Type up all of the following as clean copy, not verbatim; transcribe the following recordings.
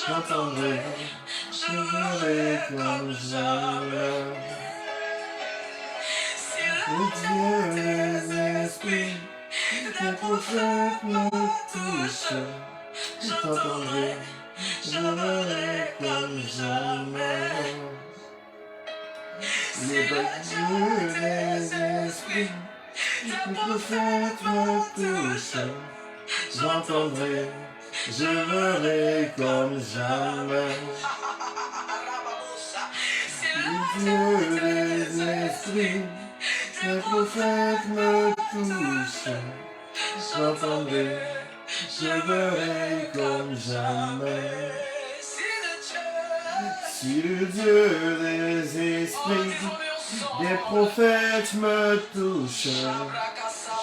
J'entendrai, je verrai comme jamais. Le Dieu des esprits, les prophètes me touchent. J'entendrai, je verrai comme jamais. Les dieux des esprits, les prophètes me touchent. J'entendrai, je verrai comme jamais. Les dieux des esprits, les prophètes me touchent. J'entendrai, je verrai comme jamais. Si le Dieu des esprits, des prophètes me touchent,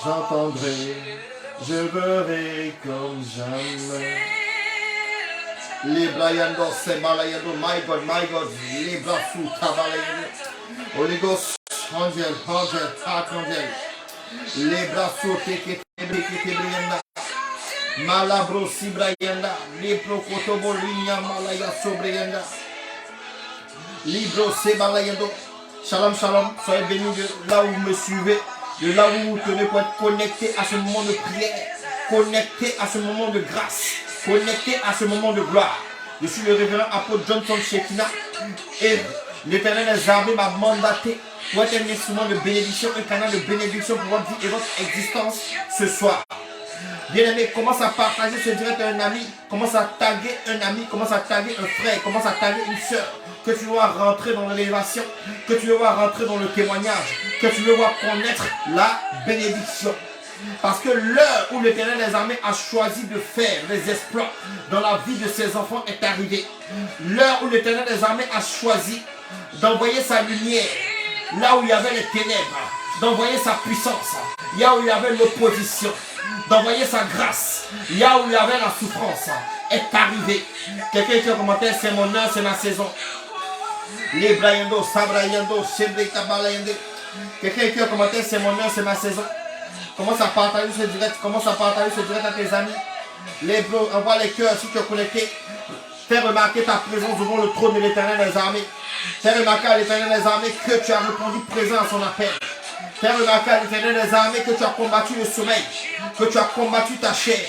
j'entendrai, je verrai comme jamais. Libra yando semala yando, my God, Libra su tabala yando. Holy Ghost, angel, archangel. Libra su teke brianda. Malabro sibrayanda, Libro kotobolinya malaya sobrayanda. Libro sebalayando. Shalom, soyez bénis de là où vous me suivez, de là où vous tenez pour être connecté à ce moment de prière, connecté à ce moment de grâce, connecté à ce moment de gloire. Je suis le révérend apôtre Johnson Shekina et l'Éternel des armées m'a mandaté pour être un instrument de bénédiction, un canal de bénédiction pour votre vie et votre existence ce soir. Bien-aimé, commence à partager ce direct à un ami, commence à taguer un ami, commence à taguer un frère, commence à taguer une soeur, que tu vas rentrer dans l'élévation, que tu vas rentrer dans le témoignage, que tu vas connaître la bénédiction. Parce que l'heure où l'Éternel des armées a choisi de faire des exploits dans la vie de ses enfants est arrivée. L'heure où l'Éternel des armées a choisi d'envoyer sa lumière, là où il y avait les ténèbres, d'envoyer sa puissance, là où il y avait l'opposition, d'envoyer sa grâce, là où il y avait la souffrance, est arrivé. Quelqu'un qui a commenté, c'est mon heure, c'est ma saison. Les Brayando, Sabrayando, Shebrekabalayande. Quelqu'un qui a commenté, c'est mon heure, c'est ma saison. Commence à partager ce direct, à tes amis. Les bros, envoie les cœurs si tu es connecté. Fais remarquer ta présence devant le trône de l'Éternel des armées. Fais remarquer à l'Éternel des armées que tu as répondu présent à son appel. Fais remarquer à l'Éternel des armées que tu as combattu le sommeil, que tu as combattu ta chair,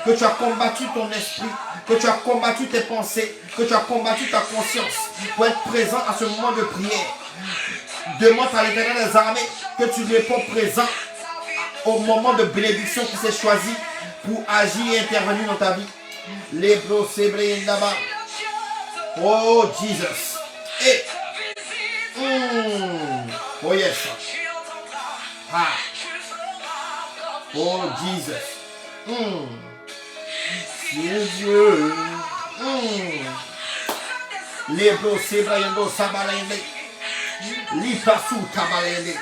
que tu as combattu ton esprit, que tu as combattu tes pensées, que tu as combattu ta conscience pour être présent à ce moment de prière. Demande à l'Éternel des armées que tu réponds présent au moment de bénédiction qui s'est choisi pour agir et intervenir dans ta vie. Les bros, c'est là-bas. Oh Jesus. Et oh yes. Ah. Oh Jesus. Dieu. Les bros, c'est Briando, Sabalayende. Lipasu Tabalayende.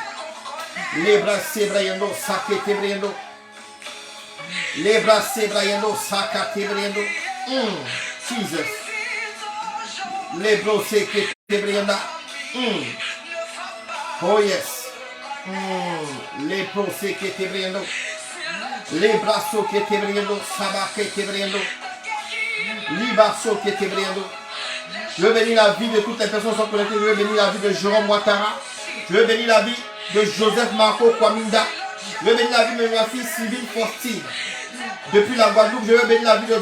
Les bras sebrayando, sakete brayando. Les bras sebrayando, sakate brayando. Jesus. Les bras sekete brayando. Oh yes. Les bras sekete brayando. Les bras sokete brayando, sabakete brayando. Liba sokete brayando. Je veux bénir la vie de toutes les personnes qui sont connectées. Je veux bénir la vie de Jérôme Ouattara. Je veux bénir la vie de Joseph Marco Kwaminda. Je veux bénir la vie de ma fille Sylvie Faustine. Depuis la Guadeloupe, je veux bénir la vie de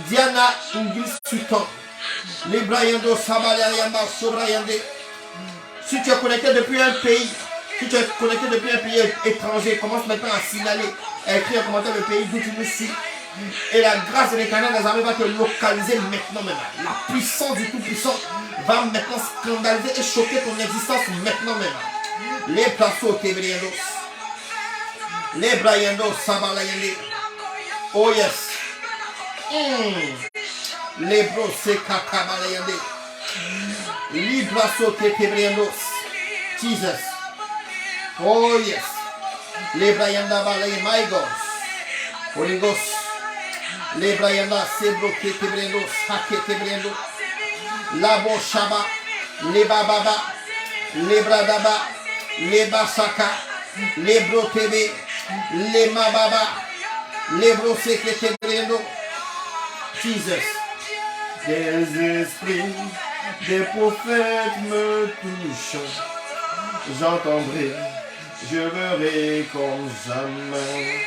Diana Inglis Sutton. Les Brayando Sabalayamba Sobrayande. Si tu es connecté depuis un pays, étranger, commence maintenant à signaler, à écrire un commentaire le pays d'où tu nous suis. Et la grâce de l'Éternel des armées va te localiser maintenant même. La puissance du Tout-Puissant va maintenant scandaliser et choquer ton existence maintenant même. Les placeaux Tebriendos. Les Brayendo Sabalayende. Oh yes. Les brosses Kakabalayende. Les placeaux Tebriendos. Jesus. Oh yes. Lebrayanda balay maigos. Holy Ghost. Lebrayanda sebro ketebrendo. Saketebrendo. Labo shaba. Lebababa. Lebradaba. Lebasaka. Lebro tebe. Lemababa. Lebro seketebrendo. Jesus. Des esprits, des prophètes me touchent. J'entendrai, je verrai comme jamais.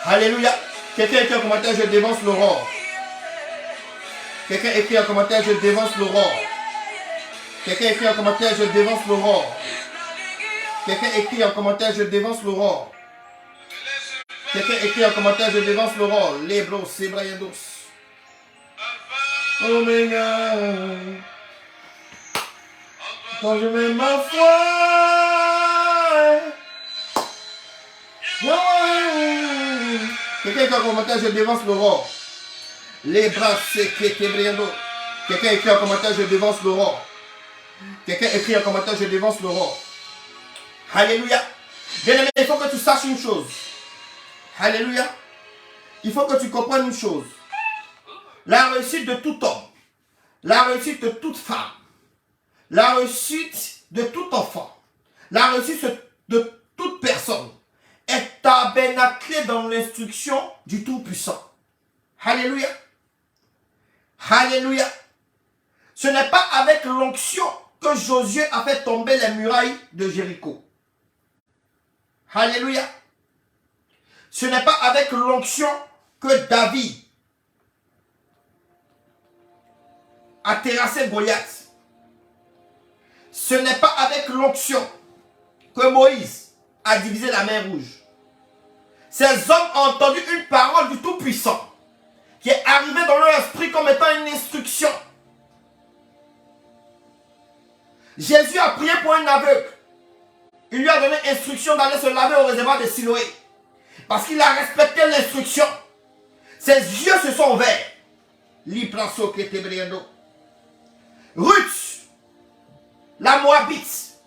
Alléluia. Quelqu'un écrit en commentaire, je dévance l'aurore. Quelqu'un écrit en commentaire, je dévance l'aurore. Quelqu'un écrit en commentaire, je dévance l'aurore. Quelqu'un écrit en commentaire, je dévance l'aurore. Quelqu'un écrit en commentaire, je dévance l'aurore. Lebros, Sebrayendos. Oméga. Quand je mets ma foi, quelqu'un écrit en commentaire, je dévance l'aurore. Les bras séqués, tébriendo. Quelqu'un écrit en commentaire, je dévance l'aurore. Quelqu'un écrit en commentaire, je dévance l'aurore. Alléluia. Bien-aimé, il faut que tu saches une chose. Alléluia. Il faut que tu comprennes une chose. La réussite de tout homme, la réussite de toute femme, la réussite de tout enfant, la réussite de toute personne est tabernaclée dans l'instruction du Tout-Puissant. Alléluia. Alléluia. Ce n'est pas avec l'onction que Josué a fait tomber les murailles de Jéricho. Alléluia. Ce n'est pas avec l'onction que David a terrassé Goliath. Ce n'est pas avec l'onction que Moïse a divisé la mer Rouge. Ces hommes ont entendu une parole du Tout-Puissant qui est arrivée dans leur esprit comme étant une instruction. Jésus a prié pour un aveugle. Il lui a donné instruction d'aller se laver au réservoir de Siloé. Parce qu'il a respecté l'instruction. Ses yeux se sont ouverts. Ruth, la Moabite,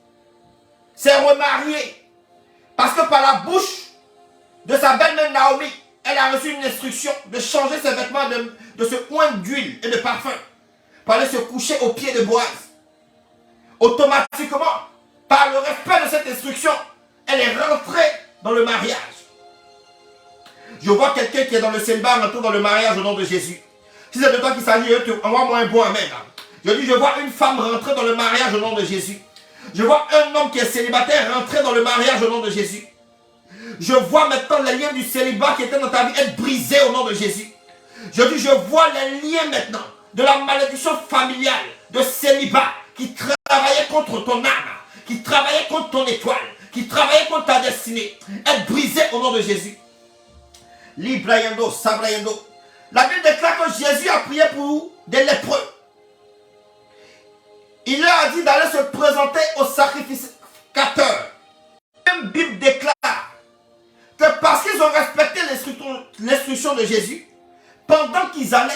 s'est remariée. Parce que par la bouche de sa belle-mère Naomi, elle a reçu une instruction de changer ses vêtements, de se oindre d'huile et de parfum. Pour aller se coucher aux pieds de Boaz. Automatiquement, par le respect de cette instruction, elle est rentrée dans le mariage. Je vois quelqu'un qui est dans le célibat rentrer dans le mariage au nom de Jésus. Si c'est de toi qu'il s'agit, envoie-moi un bon amen. Je dis, je vois une femme rentrer dans le mariage au nom de Jésus. Je vois un homme qui est célibataire rentrer dans le mariage au nom de Jésus. Je vois maintenant les liens du célibat qui étaient dans ta vie être brisés au nom de Jésus. Je dis, je vois les liens maintenant de la malédiction familiale, de célibat, qui travaillait contre ton âme, qui travaillait contre ton étoile, qui travaillait contre ta destinée, être brisés au nom de Jésus. Librayendo, Sabrayendo. La Bible déclare que Jésus a prié pour des lépreux. Il leur a dit d'aller se présenter au sacrificateur. La Bible déclare que parce qu'ils ont respecté l'instruction de Jésus, pendant qu'ils allaient,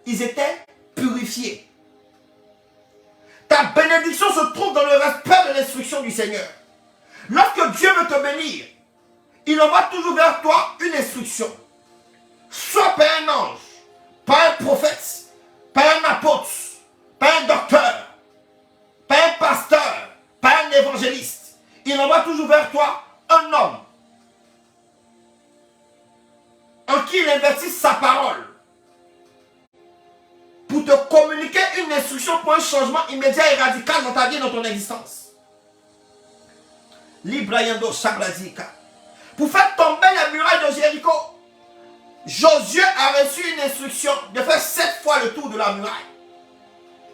ils étaient purifiés. Ta bénédiction se trouve dans le respect de l'instruction du Seigneur. Lorsque Dieu veut te bénir, il envoie toujours vers toi une instruction. Soit par un ange, par un prophète, par un apôtre, par un docteur, par un pasteur, par un évangéliste. Il envoie toujours vers toi un homme en qui il investit sa parole pour te communiquer une instruction pour un changement immédiat et radical dans ta vie et dans ton existence. Librayando Shablazika. Pour faire tomber la muraille de Jéricho, Josué a reçu une instruction de faire 7 fois le tour de la muraille.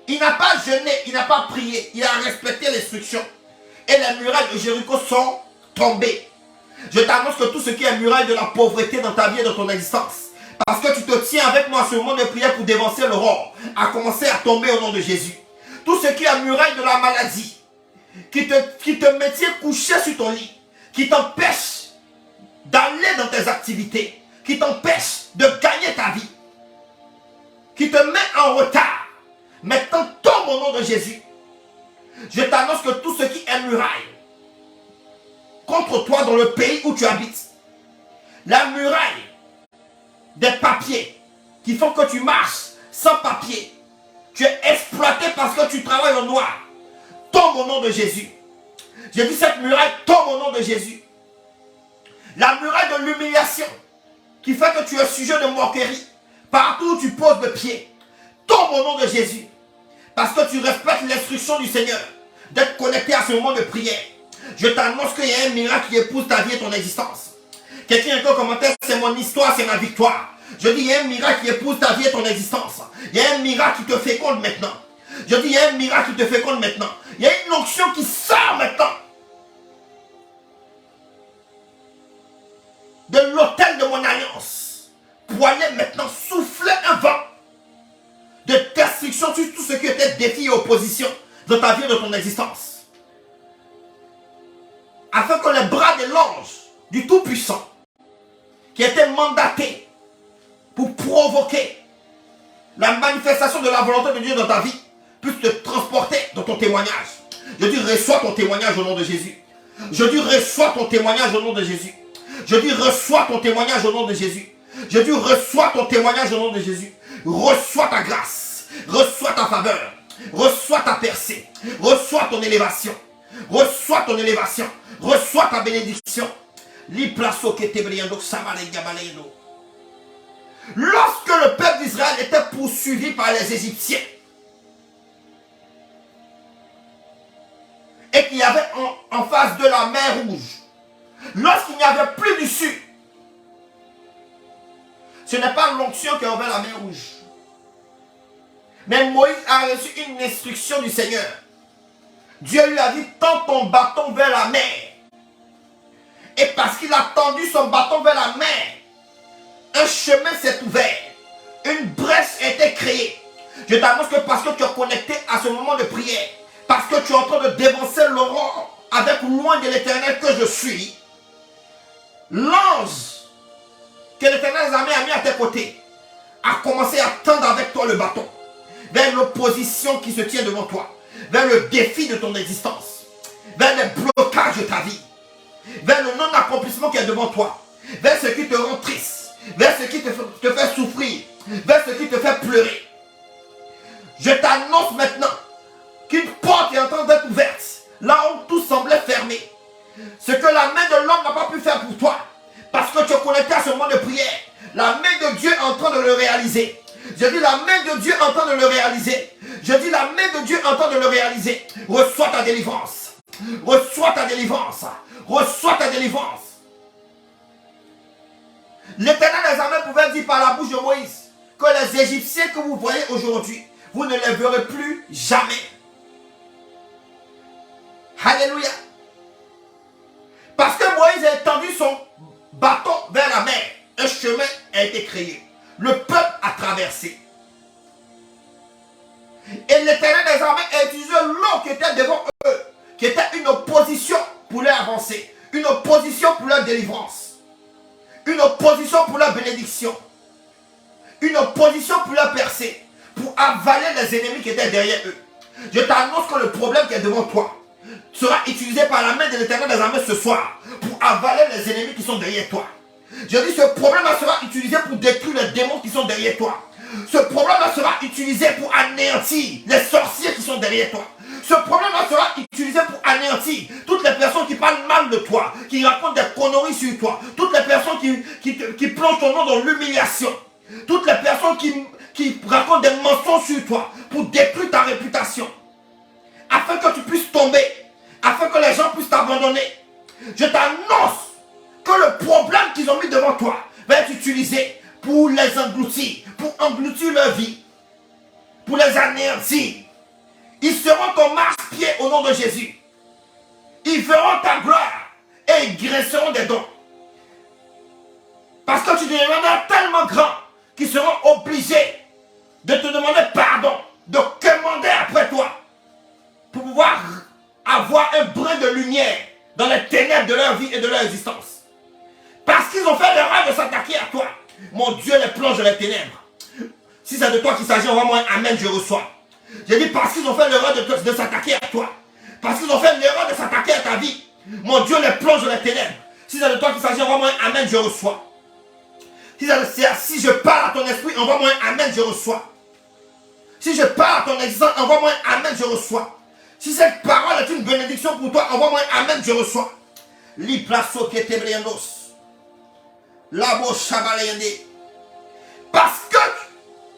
Il n'a pas jeûné, il n'a pas prié, il a respecté l'instruction. Et les murailles de Jéricho sont tombées. Je t'annonce que tout ce qui est muraille de la pauvreté dans ta vie et dans ton existence, parce que tu te tiens avec moi à ce moment de prière pour dévancer l'aurore, a commencé à tomber au nom de Jésus. Tout ce qui est muraille de la maladie, qui te maintient couché sur ton lit, qui t'empêche d'aller dans tes activités, qui t'empêche de gagner ta vie, qui te met en retard, maintenant tombe au nom de Jésus. Je t'annonce que tout ce qui est muraille contre toi dans le pays où tu habites. La muraille des papiers qui font que tu marches sans papier. Tu es exploité parce que tu travailles au noir. Tombe au nom de Jésus. J'ai dit cette muraille tombe au nom de Jésus. La muraille de l'humiliation qui fait que tu es sujet de moquerie partout où tu poses le pied. Tombe au nom de Jésus. Parce que tu respectes l'instruction du Seigneur d'être connecté à ce moment de prière. Je t'annonce qu'il y a un miracle qui épouse ta vie et ton existence. Quelqu'un a un commentaire, c'est mon histoire, c'est ma victoire. Je dis, il y a un miracle qui épouse ta vie et ton existence. Il y a un miracle qui te féconde maintenant. Je dis, il y a un miracle qui te féconde maintenant. Il y a une onction qui sort maintenant de l'autel de mon alliance pour aller maintenant souffler un vent de destruction sur tout ce qui était défi et opposition dans ta vie et de ton existence. Afin que les bras de l'ange du Tout-Puissant qui était mandaté pour provoquer la manifestation de la volonté de Dieu dans ta vie puisse te transporter dans ton témoignage. Je dis reçois ton témoignage au nom de Jésus. Je dis reçois ton témoignage au nom de Jésus. Je dis reçois ton témoignage au nom de Jésus. Je dis reçois ton témoignage au nom de Jésus. Reçois ta grâce. Reçois ta faveur. Reçois ta percée. Reçois ton élévation. Reçois ton élévation. Reçois ta bénédiction. Lorsque le peuple d'Israël était poursuivi par les Égyptiens et qu'il y avait en face de la mer Rouge, lorsqu'il n'y avait plus d'issue, ce n'est pas l'onction qui a ouvert la mer Rouge. Mais Moïse a reçu une instruction du Seigneur. Dieu lui a dit, tends ton bâton vers la mer. Et parce qu'il a tendu son bâton vers la mer, un chemin s'est ouvert. Une brèche a été créée. Je t'annonce que parce que tu es connecté à ce moment de prière, parce que tu es en train de dévancer l'aurore avec loin de l'Éternel que je suis, l'ange que l'Éternel des armées a mis à tes côtés a commencé à tendre avec toi le bâton vers l'opposition qui se tient devant toi, vers le défi de ton existence, vers les blocages de ta vie, vers le non-accomplissement qui est devant toi, vers ce qui te rend triste, vers ce qui te fait souffrir, vers ce qui te fait pleurer. Je t'annonce maintenant qu'une porte est en train d'être ouverte, là où tout semblait fermé. Ce que la main de l'homme n'a pas pu faire pour toi, parce que tu es connecté à ce moment de prière, la main de Dieu est en train de le réaliser. Je dis la main de Dieu est en train de le réaliser. Je dis la main de Dieu est en train de le réaliser. Reçois ta délivrance. Reçois ta délivrance. Reçois ta délivrance. L'Éternel des armées pouvait dire par la bouche de Moïse que les Égyptiens que vous voyez aujourd'hui, vous ne les verrez plus jamais. Alléluia. Parce que Moïse a étendu son bâton vers la mer. Un chemin a été créé. Le peuple a traversé. Et l'Éternel des armées a utilisé l'eau qui était devant eux, qui était une opposition pour leur avancer, une opposition pour leur délivrance, une opposition pour leur bénédiction, une opposition pour leur percée, pour avaler les ennemis qui étaient derrière eux. Je t'annonce que le problème qui est devant toi sera utilisé par la main de l'Éternel des armées ce soir pour avaler les ennemis qui sont derrière toi. Je dis ce problème-là sera utilisé pour détruire les démons qui sont derrière toi. Ce problème-là sera utilisé pour anéantir les sorciers qui sont derrière toi. Ce problème-là sera utilisé pour anéantir toutes les personnes qui parlent mal de toi, qui racontent des conneries sur toi, toutes les personnes qui plongent ton nom dans l'humiliation, toutes les personnes qui racontent des mensonges sur toi pour détruire ta réputation, afin que tu puisses tomber, afin que les gens puissent t'abandonner. Je t'annonce que le problème qu'ils ont mis devant toi va être utilisé pour les engloutir, pour engloutir leur vie, pour les anéantir. Ils seront ton marche-pied au nom de Jésus. Ils verront ta gloire et ils graisseront des dons. Parce que tu deviendras tellement grand qu'ils seront obligés de te demander pardon, de commander après toi pour pouvoir avoir un brin de lumière dans les ténèbres de leur vie et de leur existence. Parce qu'ils ont fait l'erreur de s'attaquer à toi. Mon Dieu les plonge dans les ténèbres. Si c'est de toi qu'il s'agit, envoie-moi un amen, je reçois. J'ai dit parce qu'ils ont fait l'erreur de s'attaquer à toi. Parce qu'ils ont fait l'erreur de s'attaquer à ta vie. Mon Dieu les plonge dans les ténèbres. Si c'est de toi qu'il s'agit, envoie-moi un amen, je reçois. Si je parle à ton esprit, envoie-moi un amen, je reçois. Si je parle à ton existence, envoie-moi un amen, je reçois. Si cette parole est une bénédiction pour toi, envoie-moi un amen, je reçois. Liplaso ketebriendos. Labo shabalayende. Parce que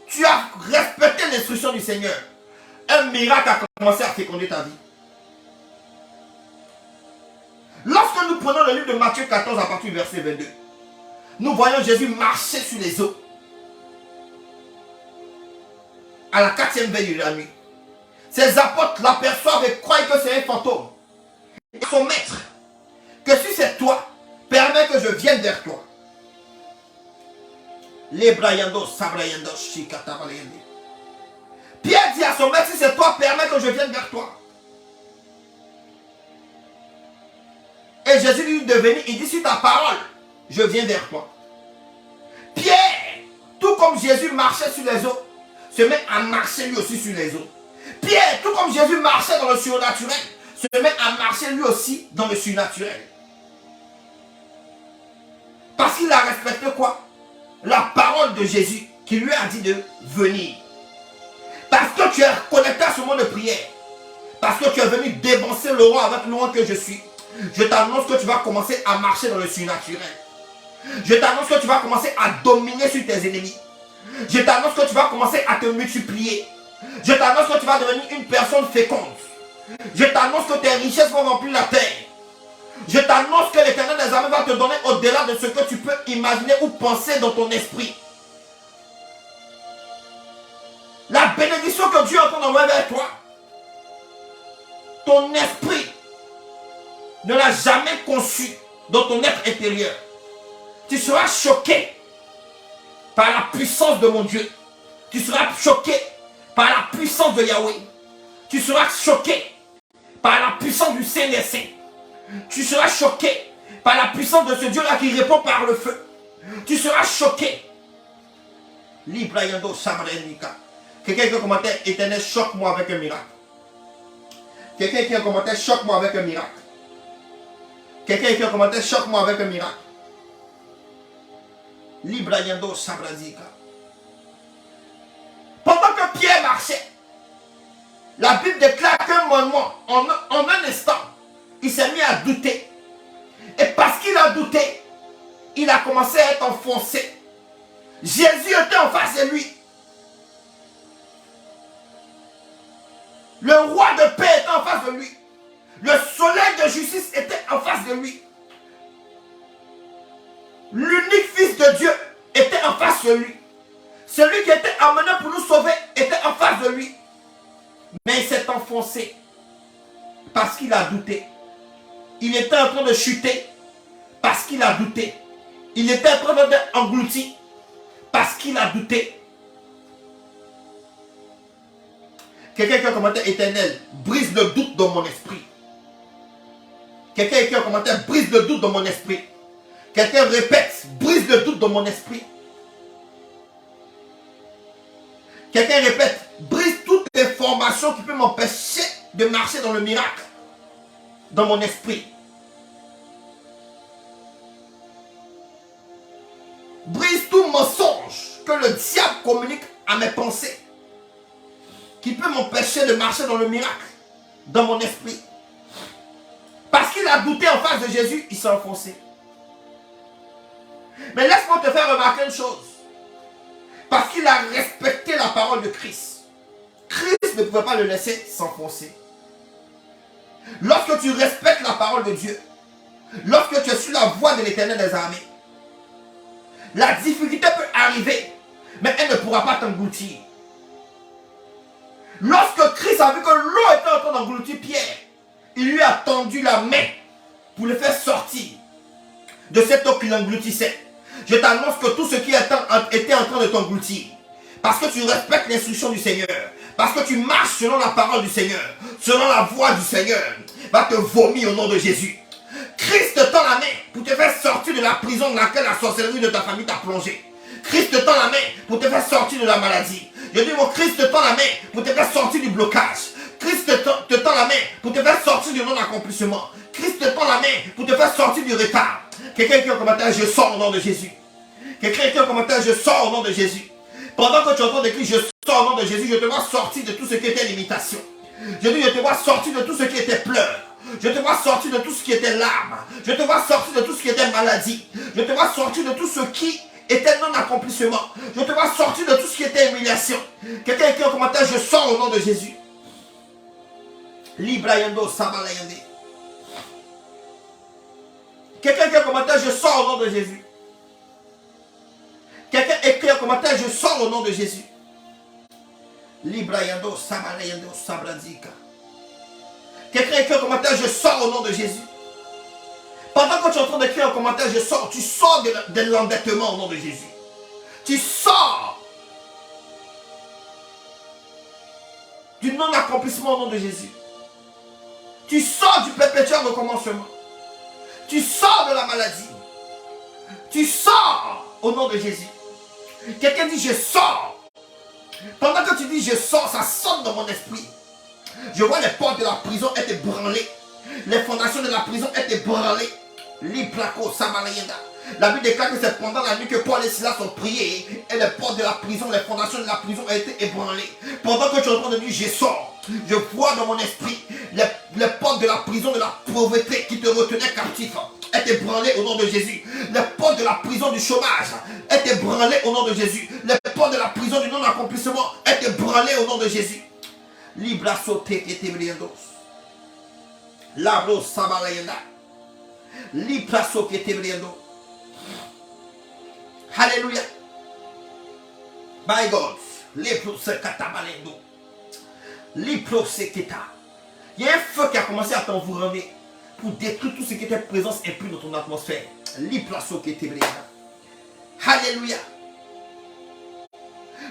tu as respecté l'instruction du Seigneur, un miracle a commencé à féconder ta vie. Lorsque nous prenons le livre de Matthieu 14 à partir du verset 22, nous voyons Jésus marcher sur les eaux. À la 4e veille de la nuit. Ses apôtres l'aperçoivent et croient que c'est un fantôme. Et son maître, que si c'est toi, permets que je vienne vers toi. Pierre dit à son maître, si c'est toi, permets que je vienne vers toi. Et Jésus lui dit de venir, il dit, sur ta parole, je viens vers toi. Pierre, tout comme Jésus marchait sur les eaux, se met à marcher lui aussi sur les eaux. Pierre, tout comme Jésus marchait dans le surnaturel, se met à marcher lui aussi dans le surnaturel. Parce qu'il a respecté quoi? La parole de Jésus qui lui a dit de venir. Parce que tu es connecté à ce moment de prière. Parce que tu es venu dévancer le roi avec le roi que je suis. Je t'annonce que tu vas commencer à marcher dans le surnaturel. Je t'annonce que tu vas commencer à dominer sur tes ennemis. Je t'annonce que tu vas commencer à te multiplier. Je t'annonce que tu vas devenir une personne féconde. Je t'annonce que tes richesses vont remplir la terre. Je t'annonce que l'Éternel des armées va te donner au-delà de ce que tu peux imaginer ou penser dans ton esprit. La bénédiction que Dieu est en train d'envoyer vers toi, ton esprit ne l'a jamais conçu dans ton être intérieur. Tu seras choqué par la puissance de mon Dieu. Tu seras choqué par la puissance de Yahweh. Tu seras choqué par la puissance du Saint des Saints. Tu seras choqué par la puissance de ce Dieu-là qui répond par le feu. Tu seras choqué. Librayando Samrenika. Quelqu'un qui a commenté, Éternel, choque-moi avec un miracle. Quelqu'un qui a commenté, choque-moi avec un miracle. Quelqu'un qui a commenté, choque-moi avec un miracle. Librayando Samradika. Pendant que Pierre marchait, la Bible déclare qu'un moment, en un instant, il s'est mis à douter. Et parce qu'il a douté, il a commencé à être enfoncé. Jésus était en face de lui. Le roi de paix était en face de lui. Le soleil de justice était en face de lui. L'unique fils de Dieu était en face de lui. Celui qui était amené pour nous sauver était en face de lui. Mais il s'est enfoncé parce qu'il a douté. Il était en train de chuter parce qu'il a douté. Il était en train d'être englouti parce qu'il a douté. Quelqu'un qui a commenté éternel, brise le doute dans mon esprit. Quelqu'un qui a commenté, brise le doute dans mon esprit. Quelqu'un répète, brise le doute dans mon esprit. Quelqu'un répète, brise toutes les formations qui peuvent m'empêcher de marcher dans le miracle. Dans mon esprit. Brise tout mensonge que le diable communique à mes pensées. Qui peut m'empêcher de marcher dans le miracle. Dans mon esprit. Parce qu'il a douté en face de Jésus, il s'est enfoncé. Mais laisse-moi te faire remarquer une chose. Parce qu'il a respecté la parole de Christ. Christ ne pouvait pas le laisser s'enfoncer. Lorsque tu respectes la parole de Dieu, lorsque tu es sur la voie de l'Éternel des armées, la difficulté peut arriver, mais elle ne pourra pas t'engloutir. Lorsque Christ a vu que l'eau était en train d'engloutir Pierre, il lui a tendu la main pour le faire sortir de cette eau qui l'engloutissait. Je t'annonce que tout ce qui était en train de t'engloutir, parce que tu respectes l'instruction du Seigneur, parce que tu marches selon la parole du Seigneur, selon la voix du Seigneur, va te vomir au nom de Jésus. Christ te tend la main pour te faire sortir de la prison dans laquelle la sorcellerie de ta famille t'a plongé. Christ te tend la main pour te faire sortir de la maladie. Je dis, mon Christ te tend la main pour te faire sortir du blocage. Christ te tend la main pour te faire sortir du non-accomplissement. Christ te tend la main pour te faire sortir du retard. Quelqu'un qui est en commentaire, je sors au nom de Jésus. Quelqu'un qui est en commentaire, je sors au nom de Jésus. Pendant que tu entends des cris, je sors au nom de Jésus, je te vois sortir de tout ce qui était limitation. Je dis, je te vois sortir de tout ce qui était pleurs. Je te vois sortir de tout ce qui était larmes. Je te vois sortir de tout ce qui était maladie. Je te vois sortir de tout ce qui était non-accomplissement. Je te vois sortir de tout ce qui était humiliation. Quelqu'un qui est en commentaire, je sors au nom de Jésus. Librayando Sabalayande. Quelqu'un qui est en commentaire, je sors au nom de Jésus. Quelqu'un écrit en commentaire, je sors au nom de Jésus. Librayando Sabalayando Sabradika. Quelqu'un écrit en commentaire, je sors au nom de Jésus. Pendant que tu es en train d'écrire en commentaire, je sors. Tu sors de l'endettement au nom de Jésus. Tu sors du non-accomplissement au nom de Jésus. Tu sors du perpétuel recommencement. Tu sors de la maladie. Tu sors au nom de Jésus. Quelqu'un dit je sors. Pendant que tu dis je sors, ça sonne dans mon esprit. Je vois les portes de la prison être ébranlées. Les fondations de la prison être ébranlées. La Bible déclare que c'est pendant la nuit que Paul et Silas ont prié et les portes de la prison, les fondations de la prison ont été ébranlées. Pendant que tu es en train de dire je sors, je vois dans mon esprit les portes de la prison de la pauvreté qui te retenaient captif est ébranlée au nom de Jésus. Les portes de la prison du chômage est ébranlée au nom de Jésus. Les portes de la prison du non-accomplissement est ébranlée au nom de Jésus. Libra sauté et tébriendos. Labro sabalayenda. Libra sauté et tébriendos. Alléluia. My God. Libro se katabalendo. Libro se kita. Il y a un feu qui a commencé à t'environner pour détruire tout ce qui était présence impure dans ton atmosphère. Libra sauté et tébriendos. Alléluia.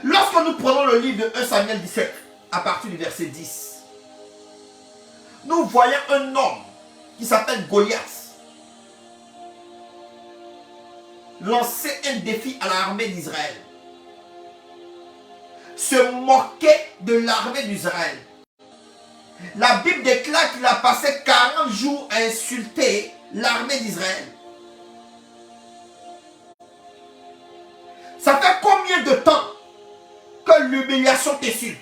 Lorsque nous prenons le livre de 1 Samuel 17, à partir du verset 10, nous voyons un homme qui s'appelle Goliath lancer un défi à l'armée d'Israël, se moquer de l'armée d'Israël. La Bible déclare qu'il a passé 40 jours à insulter l'armée d'Israël. Ça fait combien de temps que l'humiliation t'insulte?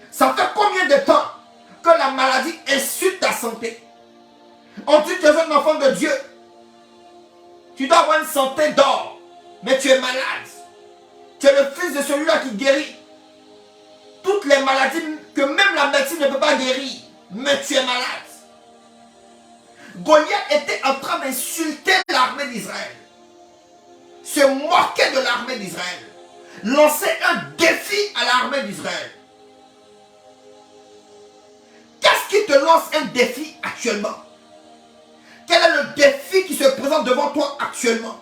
Ça fait combien de temps que la maladie insulte ta santé? On dit que tu es un enfant de Dieu. Tu dois avoir une santé d'or, mais tu es malade. Tu es le fils de celui-là qui guérit toutes les maladies que même la médecine ne peut pas guérir, mais tu es malade. Goliath était en train d'insulter l'armée d'Israël, se moquer de l'armée d'Israël, lancer un défi à l'armée d'Israël. Qu'est-ce qui te lance un défi actuellement? Quel est le défi qui se présente devant toi actuellement?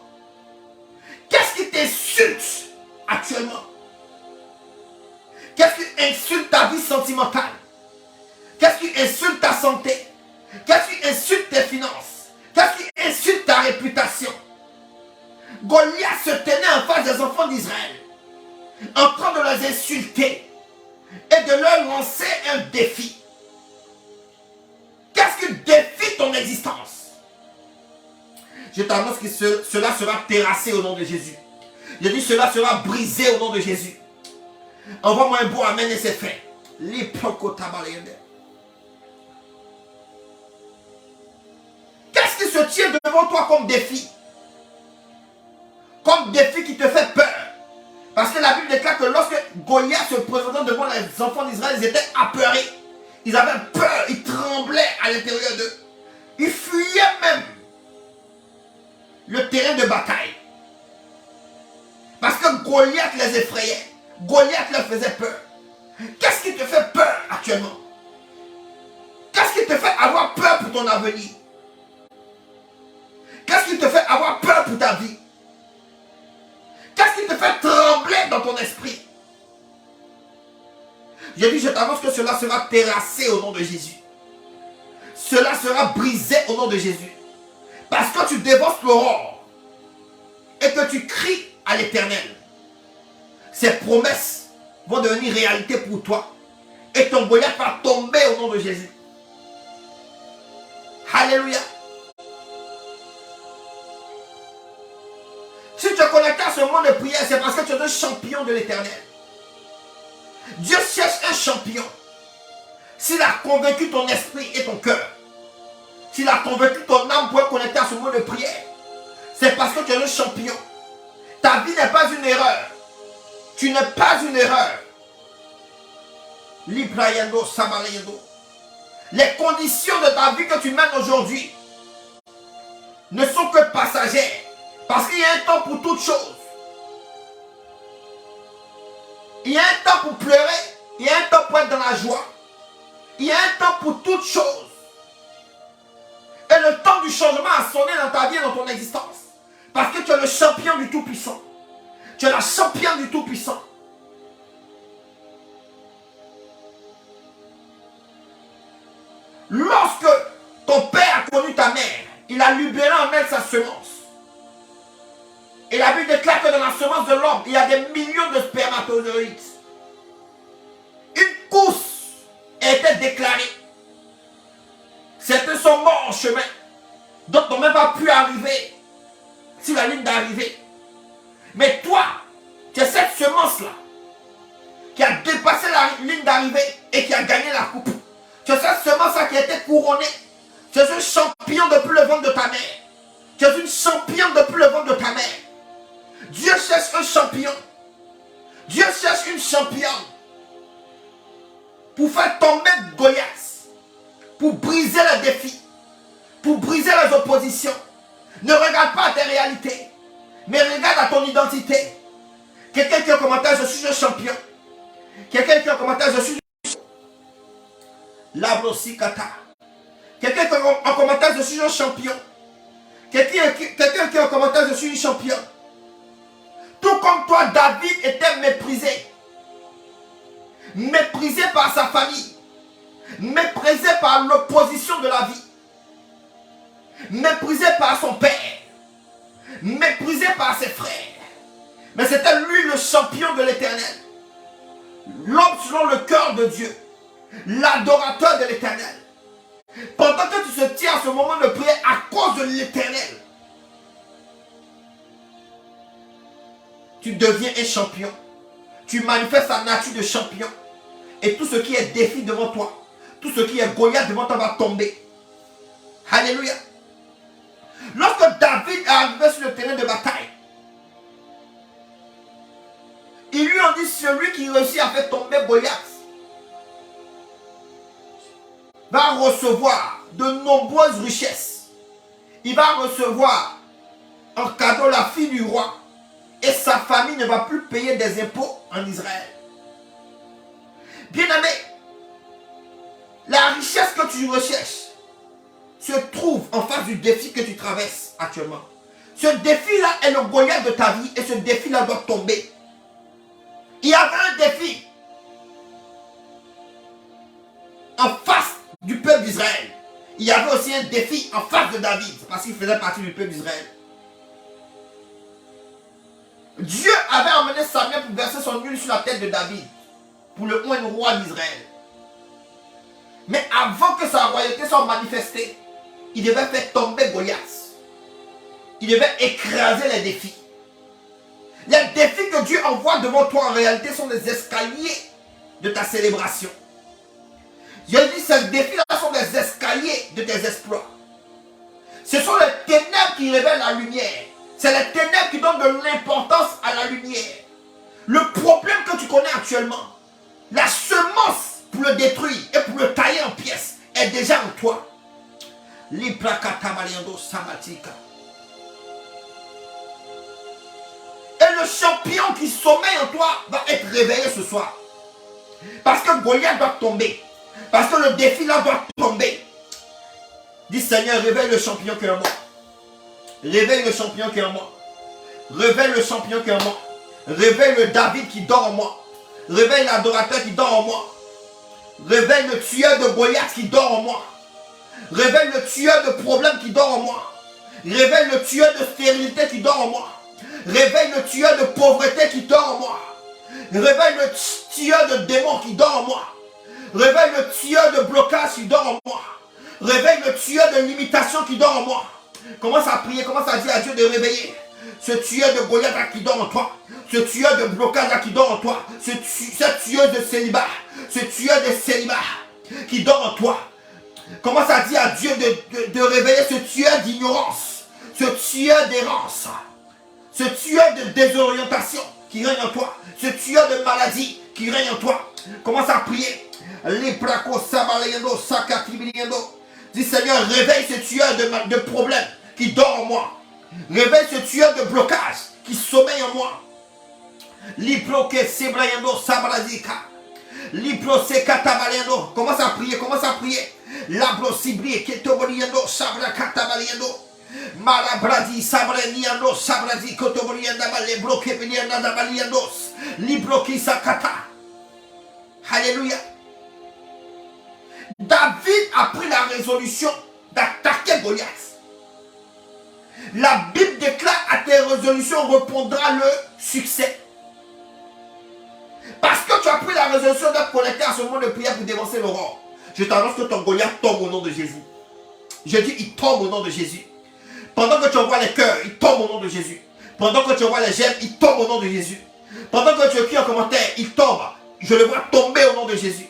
Qu'est-ce qui t'insulte actuellement? Qu'est-ce qui insulte ta vie sentimentale? Qu'est-ce qui insulte ta santé? Qu'est-ce qui insulte tes finances? Qu'est-ce qui insulte ta réputation? Goliath se tenait en face des enfants d'Israël, en train de les insulter et de leur lancer un défi. Qu'est-ce qui défie ton existence? Je t'annonce que cela sera terrassé au nom de Jésus. Je dis cela sera brisé au nom de Jésus. Envoie-moi un beau amen et c'est fait. Qu'est-ce qui se tient devant toi comme défi? Comme défi qui te fait peur. Parce que la Bible déclare que lorsque Goliath se présentait devant les enfants d'Israël, ils étaient apeurés. Ils avaient peur, ils tremblaient à l'intérieur d'eux. Ils fuyaient même le terrain de bataille. Parce que Goliath les effrayait. Goliath leur faisait peur. Qu'est-ce qui te fait peur actuellement? Qu'est-ce qui te fait avoir peur pour ton avenir? Qu'est-ce qui te fait avoir peur pour ta vie? Qu'est-ce qui te fait trembler dans ton esprit? J'ai dit, je t'annonce que cela sera terrassé au nom de Jésus. Cela sera brisé au nom de Jésus. Parce que tu dévastes l'aurore et que tu cries à l'Éternel, ces promesses vont devenir réalité pour toi. Et ton Goliath va tomber au nom de Jésus. Alléluia. Si tu es connecté à ce moment de prière, c'est parce que tu es un champion de l'Éternel. Dieu cherche un champion. S'il a convaincu ton esprit et ton cœur, s'il a convaincu ton âme pour être connecté à ce moment de prière, c'est parce que tu es un champion. Ta vie n'est pas une erreur. Tu n'es pas une erreur. Librayendo, Samalayendo. Les conditions de ta vie que tu mènes aujourd'hui ne sont que passagères. Parce qu'il y a un temps pour toutes choses. Il y a un temps pour pleurer. Il y a un temps pour être dans la joie. Il y a un temps pour toutes choses. Et le temps du changement a sonné dans ta vie et dans ton existence. Parce que tu es le champion du Tout-Puissant. Tu es la championne du Tout-Puissant. Lorsque ton père a connu ta mère, il a libéré en elle sa semence. Et la Bible déclare que dans la semence de l'homme, il y a des millions de spermatozoïdes. Une course a été déclarée. Certains sont morts en chemin. D'autres n'ont même pas pu arriver sur la ligne d'arrivée. Mais toi, tu es cette semence-là qui a dépassé la ligne d'arrivée et qui a gagné la coupe. Tu es cette semence-là qui a été couronnée. Tu es un champion depuis le ventre de ta mère. Tu es une championne depuis le ventre de ta mère. Dieu cherche un champion. Dieu cherche une championne pour faire tomber Goliath, pour briser les défis, pour briser les oppositions. Ne regarde pas à tes réalités, mais regarde à ton identité. Quelqu'un qui a un commentaire, je suis un champion. Quelqu'un qui a un commentaire, je suis Labrosikata. Quelqu'un qui a un commentaire, je suis un champion. Quelqu'un qui a un commentaire, je suis une championne. Tout comme toi, David était méprisé. Méprisé par sa famille. Méprisé par l'opposition de la vie. Méprisé par son père. Méprisé par ses frères. Mais c'était lui le champion de l'Éternel. L'homme selon le cœur de Dieu. L'adorateur de l'Éternel. Pendant que tu te tiens à ce moment de prière à cause de l'Éternel, tu deviens un champion. Tu manifestes ta nature de champion. Et tout ce qui est défi devant toi, tout ce qui est Goliath devant toi va tomber. Alléluia. Lorsque David est arrivé sur le terrain de bataille, ils lui ont dit, celui qui réussit à faire tomber Goliath va recevoir de nombreuses richesses. Il va recevoir en cadeau la fille du roi. Et sa famille ne va plus payer des impôts en Israël. Bien-aimé, la richesse que tu recherches se trouve en face du défi que tu traverses actuellement. Ce défi-là est le Goliath de ta vie et ce défi-là doit tomber. Il y avait un défi en face du peuple d'Israël. Il y avait aussi un défi en face de David parce qu'il faisait partie du peuple d'Israël. Dieu avait emmené Samuel pour verser son huile sur la tête de David, pour le roi d'Israël. Mais avant que sa royauté soit manifestée, il devait faire tomber Goliath. Il devait écraser les défis. Les défis que Dieu envoie devant toi en réalité sont des escaliers de ta célébration. Je dis, ces défis-là sont des escaliers de tes exploits. Ce sont les ténèbres qui révèlent la lumière. C'est les ténèbres qui donnent de l'importance à la lumière. Le problème que tu connais actuellement, la semence pour le détruire et pour le tailler en pièces est déjà en toi. Et le champion qui sommeille en toi va être réveillé ce soir. Parce que Goliath doit tomber. Parce que le défi là doit tomber. Dis Seigneur, réveille le champion qui est en moi. Réveille le champion qui est en moi. Réveille le champion qui est en moi. Réveille le David qui dort en moi. Réveille l'adorateur qui dort en moi. Réveille le tueur de Goliath qui dort en moi. Réveille le tueur de problèmes qui dort en moi. Réveille le tueur de stérilité qui dort en moi. Réveille le tueur de pauvreté qui dort en moi. Réveille le tueur de démons qui dort en moi. Réveille le tueur de blocage qui dort en moi. Réveille le tueur de limitation qui dort en moi. Commence à prier, commence à dire à Dieu de réveiller ce tueur de Goliath qui dort en toi, ce tueur de blocage qui dort en toi, cette tueuse de célibat, ce tueur de célibat qui dort en toi. Commence à dire à Dieu de réveiller ce tueur d'ignorance, ce tueur d'errance, ce tueur de désorientation qui règne en toi, ce tueur de maladie qui règne en toi. Commence à prier. Dis Seigneur, réveille ce tueur de problèmes qui dort en moi. Réveille ce tueur de blocage qui sommeille en moi. Commence à prier, commence à prier. Malabradi sabreniando sabradi kotoborianda le bloqué benianda da baliandos libro qui sakata. Alléluia. David a pris la résolution d'attaquer Goliath. La Bible déclare à tes résolutions répondra le succès. Parce que tu as pris la résolution d'être connecté à ce moment de prière pour dévancer l'aurore. Je t'annonce que ton Goliath tombe au nom de Jésus. Je dis il tombe au nom de Jésus. Pendant que tu envoies les cœurs, il tombe au nom de Jésus. Pendant que tu envoies les j'aime, il tombe au nom de Jésus. Pendant que tu écris en commentaire, il tombe. Je le vois tomber au nom de Jésus.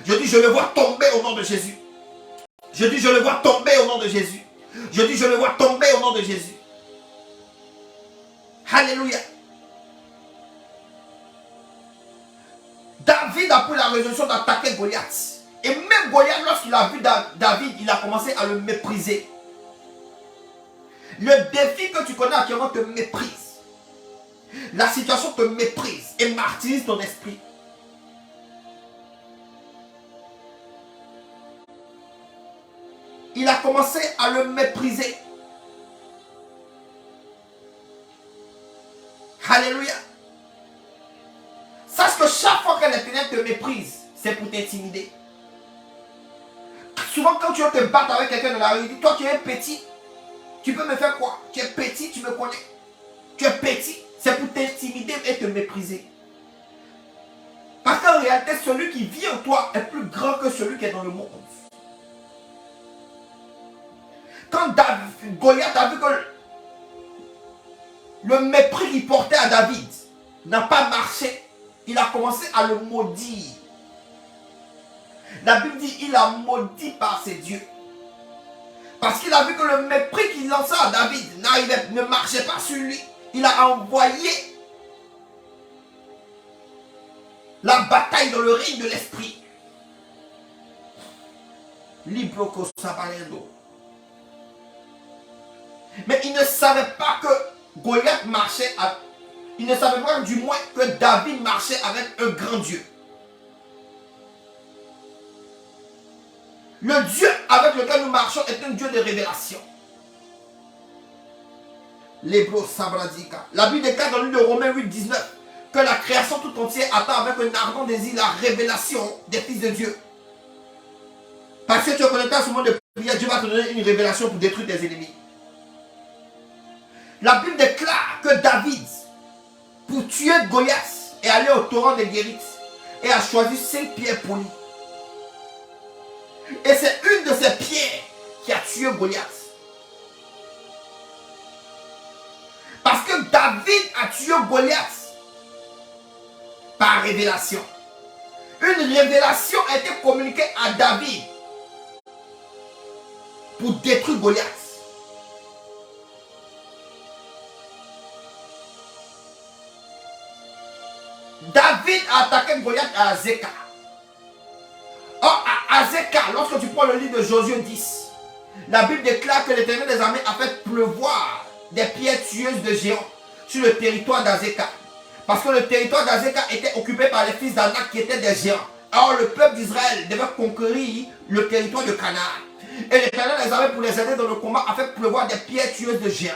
Je dis je le vois tomber au nom de Jésus. Je dis je le vois tomber au nom de Jésus. Je dis je le vois tomber au nom de Jésus. Alléluia. David a pris la résolution d'attaquer Goliath. Et même Goliath, lorsqu'il a vu David, il a commencé à le mépriser. Le défi que tu connais actuellement te méprise. La situation te méprise et martyrise ton esprit. Il a commencé à le mépriser. Alléluia. Sache que chaque fois que les ténèbres te méprisent, c'est pour t'intimider. Souvent quand tu veux te battre avec quelqu'un dans la rue, toi tu es petit. Tu peux me faire quoi? Tu es petit, tu me connais. Tu es petit, c'est pour t'intimider et te mépriser. Parce qu'en réalité, celui qui vit en toi est plus grand que celui qui est dans le monde. Quand Goliath a vu que le mépris qu'il portait à David n'a pas marché, il a commencé à le maudire. La Bible dit il a maudit par ses dieux. Parce qu'il a vu que le mépris qu'il lançait à David ne marchait pas sur lui. Il a envoyé la bataille dans le règne de l'esprit. Libroco Sabalendo. Mais il ne savait pas que Goliath marchait avec... Il ne savait pas du moins que David marchait avec un grand Dieu. Le Dieu avec lequel nous marchons est un Dieu de révélation. L'Hébreu Sabradika. La Bible déclare dans le livre de Romains 8, 19 que la création tout entière attend avec un ardent désir la révélation des fils de Dieu. Parce que tu es connecté à ce moment de prière, Dieu va te donner une révélation pour détruire tes ennemis. La Bible déclare que David, pour tuer Goliath, est allé au torrent de Guérit et a choisi 5 pierres polies. Et c'est une de ces pierres qui a tué Goliath. Parce que David a tué Goliath par révélation. Une révélation a été communiquée à David pour détruire Goliath. David a attaqué Goliath à Azekah. Or, à Azekah, lorsque tu prends le livre de Josué 10, la Bible déclare que l'Éternel des armées a fait pleuvoir des pierres tueuses de géants sur le territoire d'Azekah. Parce que le territoire d'Azekah était occupé par les fils d'Anak qui étaient des géants. Or, le peuple d'Israël devait conquérir le territoire de Canaan. Et l'Éternel des armées, pour les aider dans le combat, a fait pleuvoir des pierres tueuses de géants.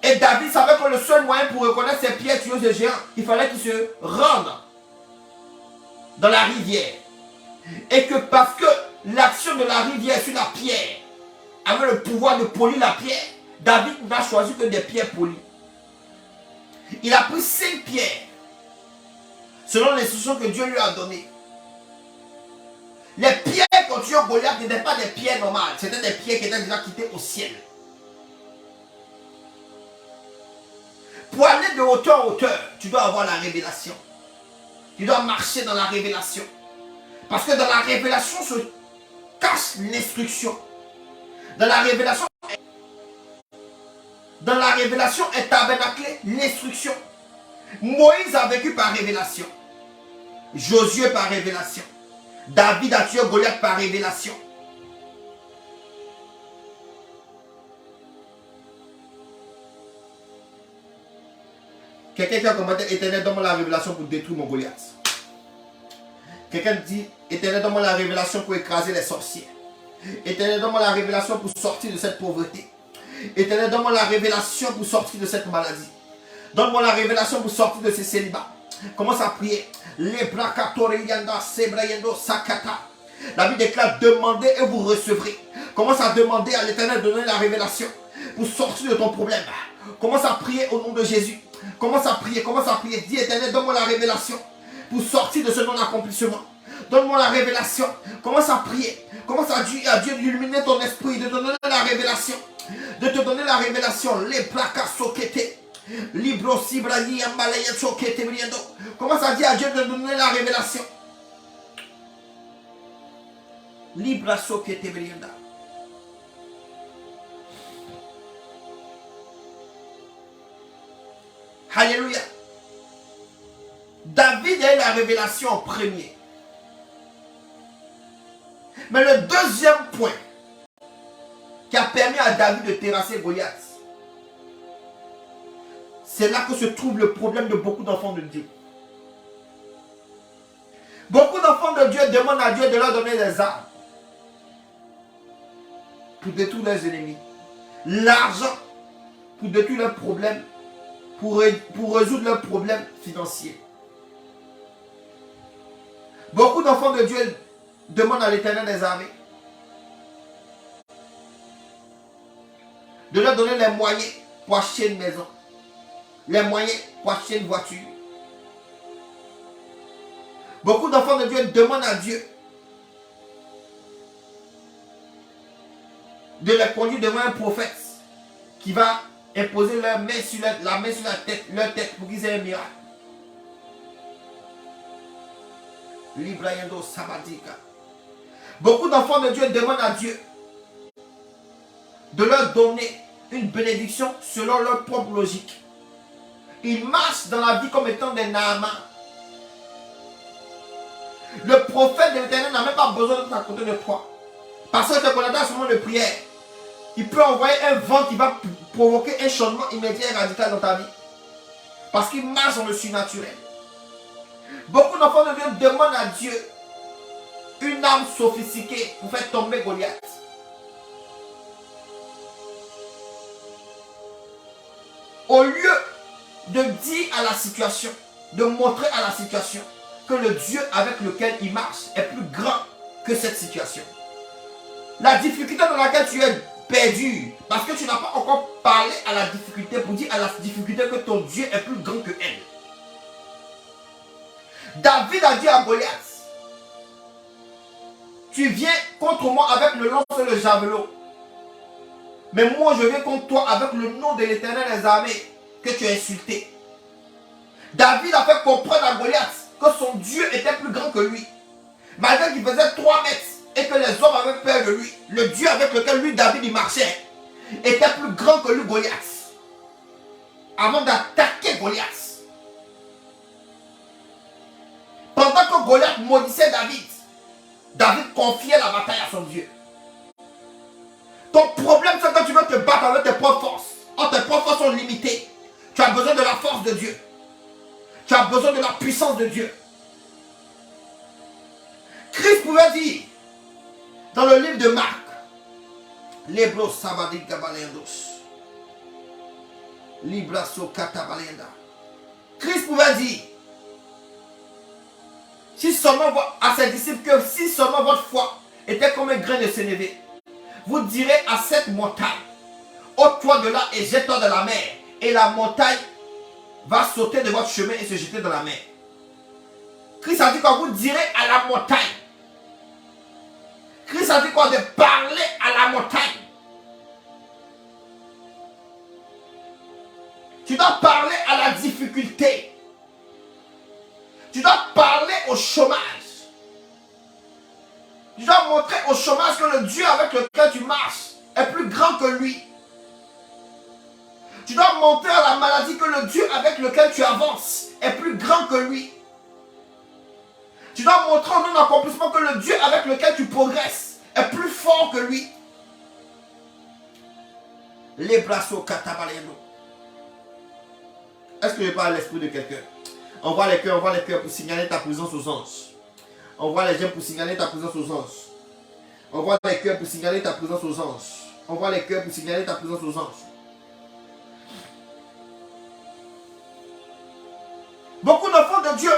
Et David savait que le seul moyen pour reconnaître ces pierres tueuses de géants, il fallait qu'il se rende dans la rivière. Et que parce que l'action de la rivière sur la pierre avait le pouvoir de polir la pierre, David n'a choisi que des pierres polies. Il a pris 5 pierres selon l'instruction que Dieu lui a donnée. Les pierres qu'ont tué Goliath n'étaient pas des pierres normales. C'était des pierres qui étaient déjà quittées au ciel. Pour aller de hauteur en hauteur, tu dois avoir la révélation. Tu dois marcher dans la révélation. Parce que dans la révélation se cache l'instruction. Dans la révélation est tabernaclée l'instruction. Moïse a vécu par révélation. Josué par révélation. David a tué Goliath par révélation. Quelqu'un qui a commenté, Éternel, donne-moi la révélation pour détruire mon Goliath. Quelqu'un dit, Éternel, donne-moi la révélation pour écraser les sorciers. Éternel, donne-moi la révélation pour sortir de cette pauvreté. Éternel, donne-moi la révélation pour sortir de cette maladie. Donne-moi la révélation pour sortir de ces célibats. Commence à prier. La Bible déclare, demandez et vous recevrez. Commence à demander à l'Éternel de donner la révélation pour sortir de ton problème. Commence à prier au nom de Jésus. Commence à prier, commence à prier. Dis, Éternel, donne-moi la révélation pour sortir de ce non-accomplissement. Donne-moi la révélation. Commence à prier. Commence à Dieu d'illuminer ton esprit, de te donner la révélation. De te donner la révélation. Les placas soquetés. Libro sibrani ambalaya soquete briendo. Commence à dire à Dieu de te donner la révélation. Libra soquete brienda. Alléluia. David a eu la révélation en premier. Mais le deuxième point qui a permis à David de terrasser Goliath, c'est là que se trouve le problème de beaucoup d'enfants de Dieu. Beaucoup d'enfants de Dieu demandent à Dieu de leur donner des armes pour détruire leurs ennemis. L'argent pour détruire leurs problèmes, pour résoudre leurs problèmes financiers. Beaucoup d'enfants de Dieu demandent à l'Éternel des armées de leur donner les moyens pour acheter une maison, les moyens pour acheter une voiture. Beaucoup d'enfants de Dieu demandent à Dieu de les conduire devant un prophète qui va imposer la main sur leur tête pour qu'ils aient un miracle. Librayendo Sabadika. Beaucoup d'enfants de Dieu demandent à Dieu de leur donner une bénédiction selon leur propre logique. Ils marchent dans la vie comme étant des Naaman. Le prophète de l'Éternel n'a même pas besoin d'être à côté de toi. Parce que quand on est dans ce moment de prière, il peut envoyer un vent qui va provoquer un changement immédiat et radical dans ta vie. Parce qu'il marche dans le surnaturel. Beaucoup d'enfants de Dieu demandent à Dieu une arme sophistiquée pour faire tomber Goliath. Au lieu de dire à la situation, de montrer à la situation que le Dieu avec lequel il marche est plus grand que cette situation. La difficulté dans laquelle tu es perdu, parce que tu n'as pas encore parlé à la difficulté pour dire à la difficulté que ton Dieu est plus grand que elle. David a dit à Goliath, tu viens contre moi avec le lance et le javelot, mais moi je viens contre toi avec le nom de l'Éternel des armées que tu as insulté. David a fait comprendre à Goliath que son Dieu était plus grand que lui. Malgré qu'il faisait 3 mètres et que les hommes avaient peur de lui, le Dieu avec lequel lui, David, il marchait, était plus grand que lui, Goliath. Avant d'attaquer Goliath. Pendant que Goliath maudissait David, David confiait la bataille à son Dieu. Ton problème, c'est quand tu veux te battre avec tes propres forces. Or, tes propres forces sont limitées. Tu as besoin de la force de Dieu. Tu as besoin de la puissance de Dieu. Christ pouvait dire, dans le livre de Marc, Lebro Sabadi Gabalendos, Libra Sokata Balenda. Christ pouvait dire, si seulement à ses disciples que si seulement votre foi était comme un grain de sénévé, vous direz à cette montagne, ôte-toi de là et jette-toi dans la mer, et la montagne va sauter de votre chemin et se jeter dans la mer. Christ a dit quand vous direz à la montagne, ça dit quoi? De parler à la montagne. Tu dois parler à la difficulté. Tu dois parler au chômage. Tu dois montrer au chômage que le Dieu avec lequel tu marches est plus grand que lui. Tu dois montrer à la maladie que le Dieu avec lequel tu avances est plus grand que lui. Tu dois montrer au non-accomplissement que le Dieu avec lequel tu progresses est plus fort que lui. Les brassos katabaléno. Est-ce que je parle à l'esprit de quelqu'un? Envoie les cœurs pour signaler ta présence aux anges. Envoie les gens pour signaler ta présence aux anges. Envoie les cœurs pour signaler ta présence aux anges. Envoie les cœurs pour signaler ta présence aux anges. Beaucoup d'enfants de Dieu,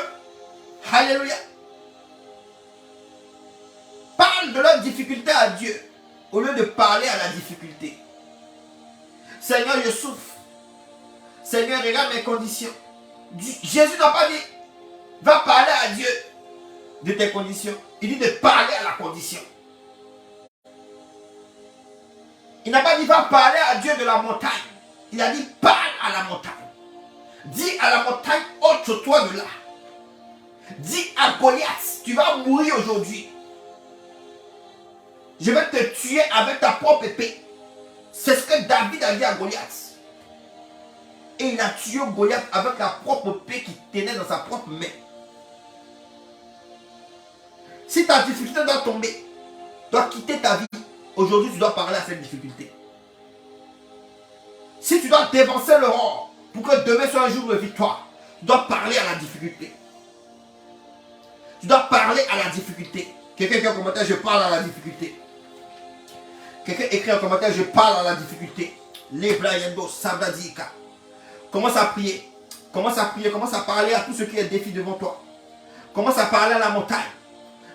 alléluia, parlent de leurs difficultés à Dieu au lieu de parler à la difficulté. Seigneur, je souffre. Seigneur, regarde mes conditions. Jésus n'a pas dit, va parler à Dieu de tes conditions. Il dit de parler à la condition. Il n'a pas dit, va parler à Dieu de la montagne. Il a dit, parle à la montagne. Dis à la montagne, ôte-toi de là. Dis à Goliath, tu vas mourir aujourd'hui. Je vais te tuer avec ta propre épée. C'est ce que David a dit à Goliath. Et il a tué Goliath avec la propre épée qui tenait dans sa propre main. Si ta difficulté doit tomber, doit quitter ta vie, aujourd'hui tu dois parler à cette difficulté. Si tu dois dévancer l'aurore pour que demain soit un jour de victoire, tu dois parler à la difficulté. Tu dois parler à la difficulté. Quelqu'un écrit en commentaire, je parle à la difficulté. Quelqu'un écrit en commentaire, je parle à la difficulté. Lebrayendo Sabadika. Commence à prier. Commence à prier. Commence à parler à tout ce qui est défi devant toi. Commence à parler à la montagne.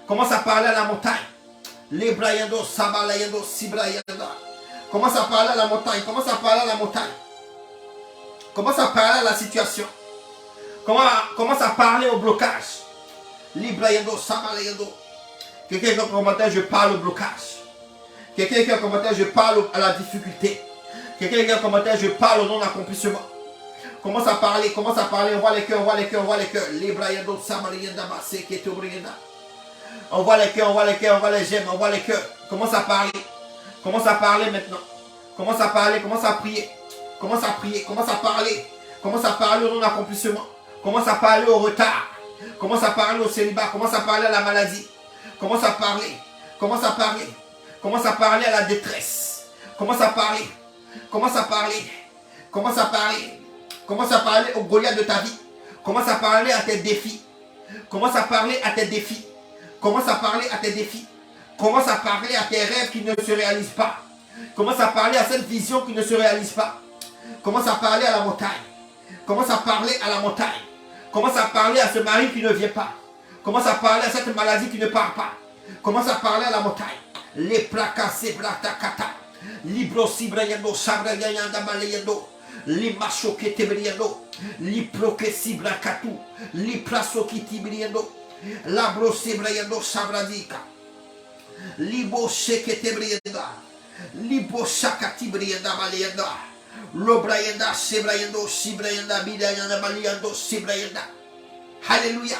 Commence à parler à la montagne. Lebrayendo Sabalayendo Sibrayenda. Commence à parler à la montagne. Commence à parler à la montagne. Commence à parler à la situation. Commence à parler au blocage. Librayendo Sabalayendo. Quelqu'un écrit en commentaire, je parle au blocage. Quelqu'un écrit en commentaire, je parle à la difficulté. Quelqu'un écrit en commentaire, je parle au non-accomplissement. Commence à parler, on voit les cœurs, on voit les cœurs, on voit les cœurs. Librayendo Sabalayenda Baseketobrienda. On voit les cœurs, on voit les cœurs, on voit les gemmes, on voit les cœurs. Commence à parler. Commence à parler maintenant. Commence à parler, commence à prier. Commence à prier, commence à parler. Commence à parler au non-accomplissement. Commence à parler au retard. Commence à parler au célibat. Commence à parler à la maladie. Commence à parler. Commence à parler. Commence à parler à la détresse. Commence à parler. Commence à parler. Commence à parler. Commence à parler au Goliath de ta vie. Commence à parler à tes défis. Commence à parler à tes défis. Commence à parler à tes défis. Commence à parler à tes rêves qui ne se réalisent pas. Commence à parler à cette vision qui ne se réalise pas. Commence à parler à la montagne. Commence à parler à la montagne. Commence à parler à ce mari qui ne vient pas. Commence à parler à cette maladie qui ne part pas. Commence à parler à la montagne. Les placasés bratakata. Libro sibrayando sabrayanda balayando. Li machoke tebriando. Li proke sibrakatu. Li prasoki tibriando. Labro sibrayando sabradika. Libo shekete brianda. Libo shakati brianda balayanda. Lobrayanda sebrayando sibrayanda bidayanda balayando sibrayanda. Alléluia.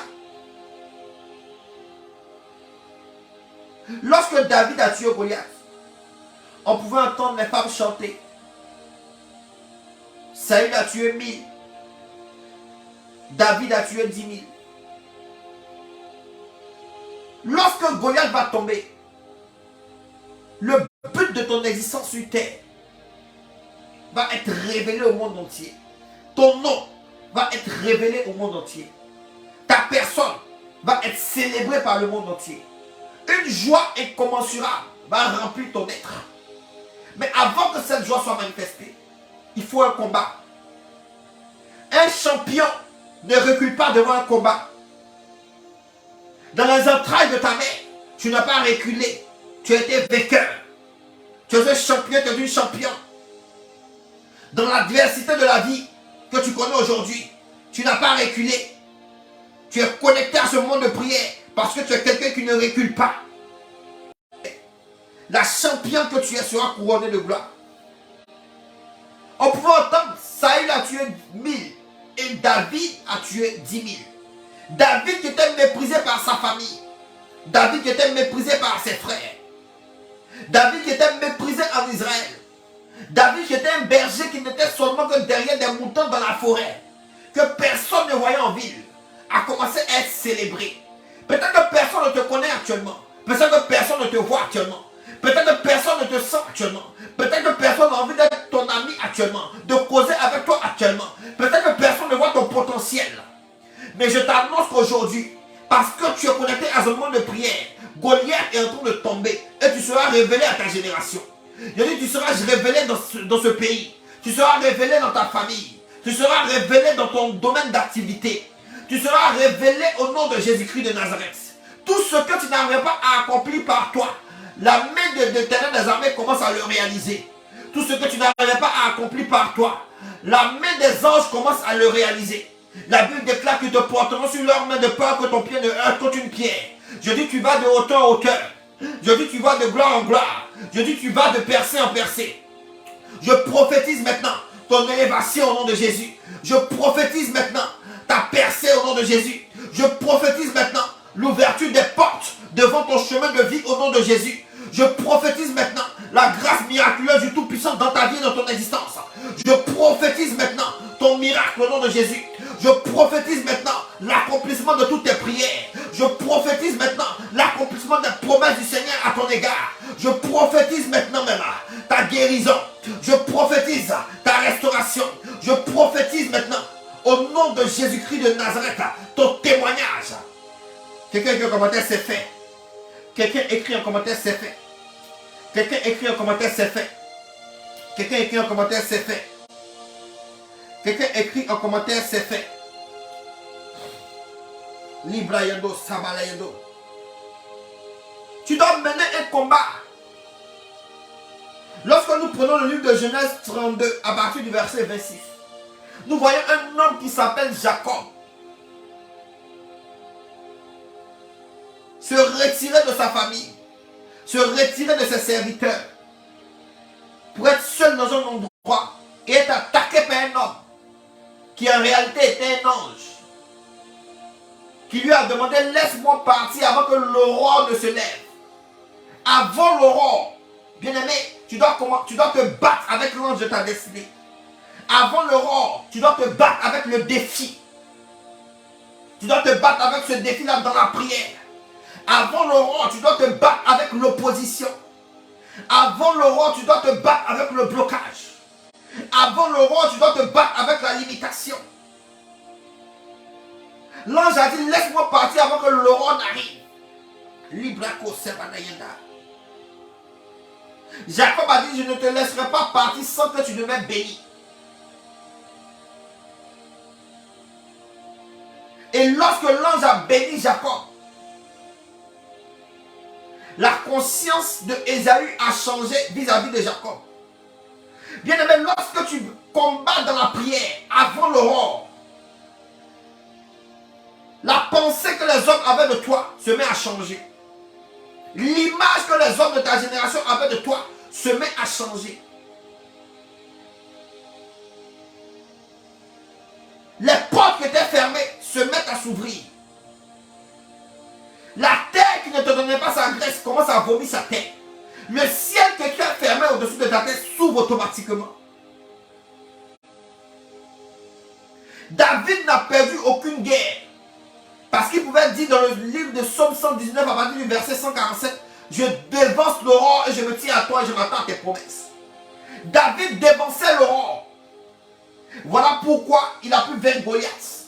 Lorsque David a tué Goliath, on pouvait entendre les femmes chanter. Saül a tué 1000. David a tué 10 000. Lorsque Goliath va tomber, le but de ton existence sur terre va être révélé au monde entier. Ton nom va être révélé au monde entier. Ta personne va être célébrée par le monde entier. Une joie incommensurable va remplir ton être. Mais avant que cette joie soit manifestée, il faut un combat. Un champion ne recule pas devant un combat. Dans les entrailles de ta mère, tu n'as pas reculé. Tu as été vainqueur. Tu es un champion, tu es une championne. Dans l'adversité de la vie que tu connais aujourd'hui, tu n'as pas reculé. Tu es connecté à ce monde de prière parce que tu es quelqu'un qui ne recule pas. La championne que tu es sera couronnée de gloire. On pouvait entendre, Saül a tué 1000 et David a tué 10 000. David qui était méprisé par sa famille. David qui était méprisé par ses frères. David qui était méprisé en Israël. David qui était un berger qui n'était seulement que derrière des moutons dans la forêt, que personne ne voyait en ville, a commencé à être célébré. Peut-être que personne ne te connaît actuellement. Peut-être que personne ne te voit actuellement. Peut-être que personne ne te sent actuellement. Peut-être que personne n'a envie d'être ton ami actuellement, de causer avec toi actuellement. Peut-être que personne ne voit ton potentiel. Mais je t'annonce qu'aujourd'hui, parce que tu es connecté à ce moment de prière, Goliath est en train de tomber et tu seras révélé à ta génération. Je dis, tu seras révélé dans ce pays. Tu seras révélé dans ta famille. Tu seras révélé dans ton domaine d'activité. Tu seras révélé au nom de Jésus-Christ de Nazareth. Tout ce que tu n'arrives pas à accomplir par toi, la main de l'Éternel des armées commence à le réaliser. Tout ce que tu n'arrives pas à accomplir par toi, la main des anges commence à le réaliser. La Bible déclare qu'ils te porteront sur leurs mains de peur que ton pied ne heurte contre une pierre. Je dis, tu vas de hauteur en hauteur. Je dis, tu vas de gloire en gloire. Je dis, tu vas de percée en percée. Je prophétise maintenant ton élévation au nom de Jésus. Je prophétise maintenant ta percée au nom de Jésus. Je prophétise maintenant l'ouverture des portes devant ton chemin de vie au nom de Jésus. Je prophétise maintenant la grâce miraculeuse du Tout-Puissant dans ta vie et dans ton existence. Je prophétise maintenant ton miracle au nom de Jésus. Je prophétise maintenant l'accomplissement de toutes tes prières. Je prophétise maintenant l'accomplissement des promesses du Seigneur à ton égard. Je prophétise maintenant même ta guérison. Je prophétise ta restauration. Je prophétise maintenant au nom de Jésus-Christ de Nazareth ton témoignage. Quelqu'un écrit en commentaire, c'est fait. Quelqu'un écrit en commentaire, c'est fait. Quelqu'un écrit en commentaire, c'est fait. Quelqu'un écrit en commentaire, c'est fait. Quelqu'un écrit en commentaire, c'est fait. Libra yendo, sabala yendo. Tu dois mener un combat. Lorsque nous prenons le livre de Genèse 32, à partir du verset 26, nous voyons un homme qui s'appelle Jacob se retirer de sa famille, se retirer de ses serviteurs, pour être seul dans un endroit et être attaqué par un homme qui en réalité était un ange, qui lui a demandé laisse-moi partir avant que l'aurore ne se lève. Avant l'aurore, bien-aimé, tu dois te battre avec l'ange de ta destinée. Avant l'aurore, tu dois te battre avec le défi. Tu dois te battre avec ce défi-là dans la prière. Avant l'aurore, tu dois te battre avec l'opposition. Avant l'aurore, tu dois te battre avec le blocage. Avant l'aurore, tu dois te battre avec la limitation. L'ange a dit, laisse-moi partir avant que l'aurore n'arrive. Librako Sebanayenda. Jacob a dit, je ne te laisserai pas partir sans que tu ne m'aies béni. Et lorsque l'ange a béni Jacob, la conscience de Ésaü a changé vis-à-vis de Jacob. Bien aimé, lorsque tu combats dans la prière avant l'aurore, la pensée que les hommes avaient de toi se met à changer. L'image que les hommes de ta génération avaient de toi se met à changer. Les portes qui étaient fermées se mettent à s'ouvrir. La terre qui ne te donnait pas sa graisse commence à vomir sa terre. Le ciel que tu as fermé au-dessus de ta tête s'ouvre automatiquement. David n'a perdu aucune guerre. Parce qu'il pouvait dire dans le livre de Psaume 119 à partir du verset 147, je dévance l'aurore et je me tiens à toi et je m'attends à tes promesses. David dévançait l'aurore. Voilà pourquoi il a pu vaincre Goliath.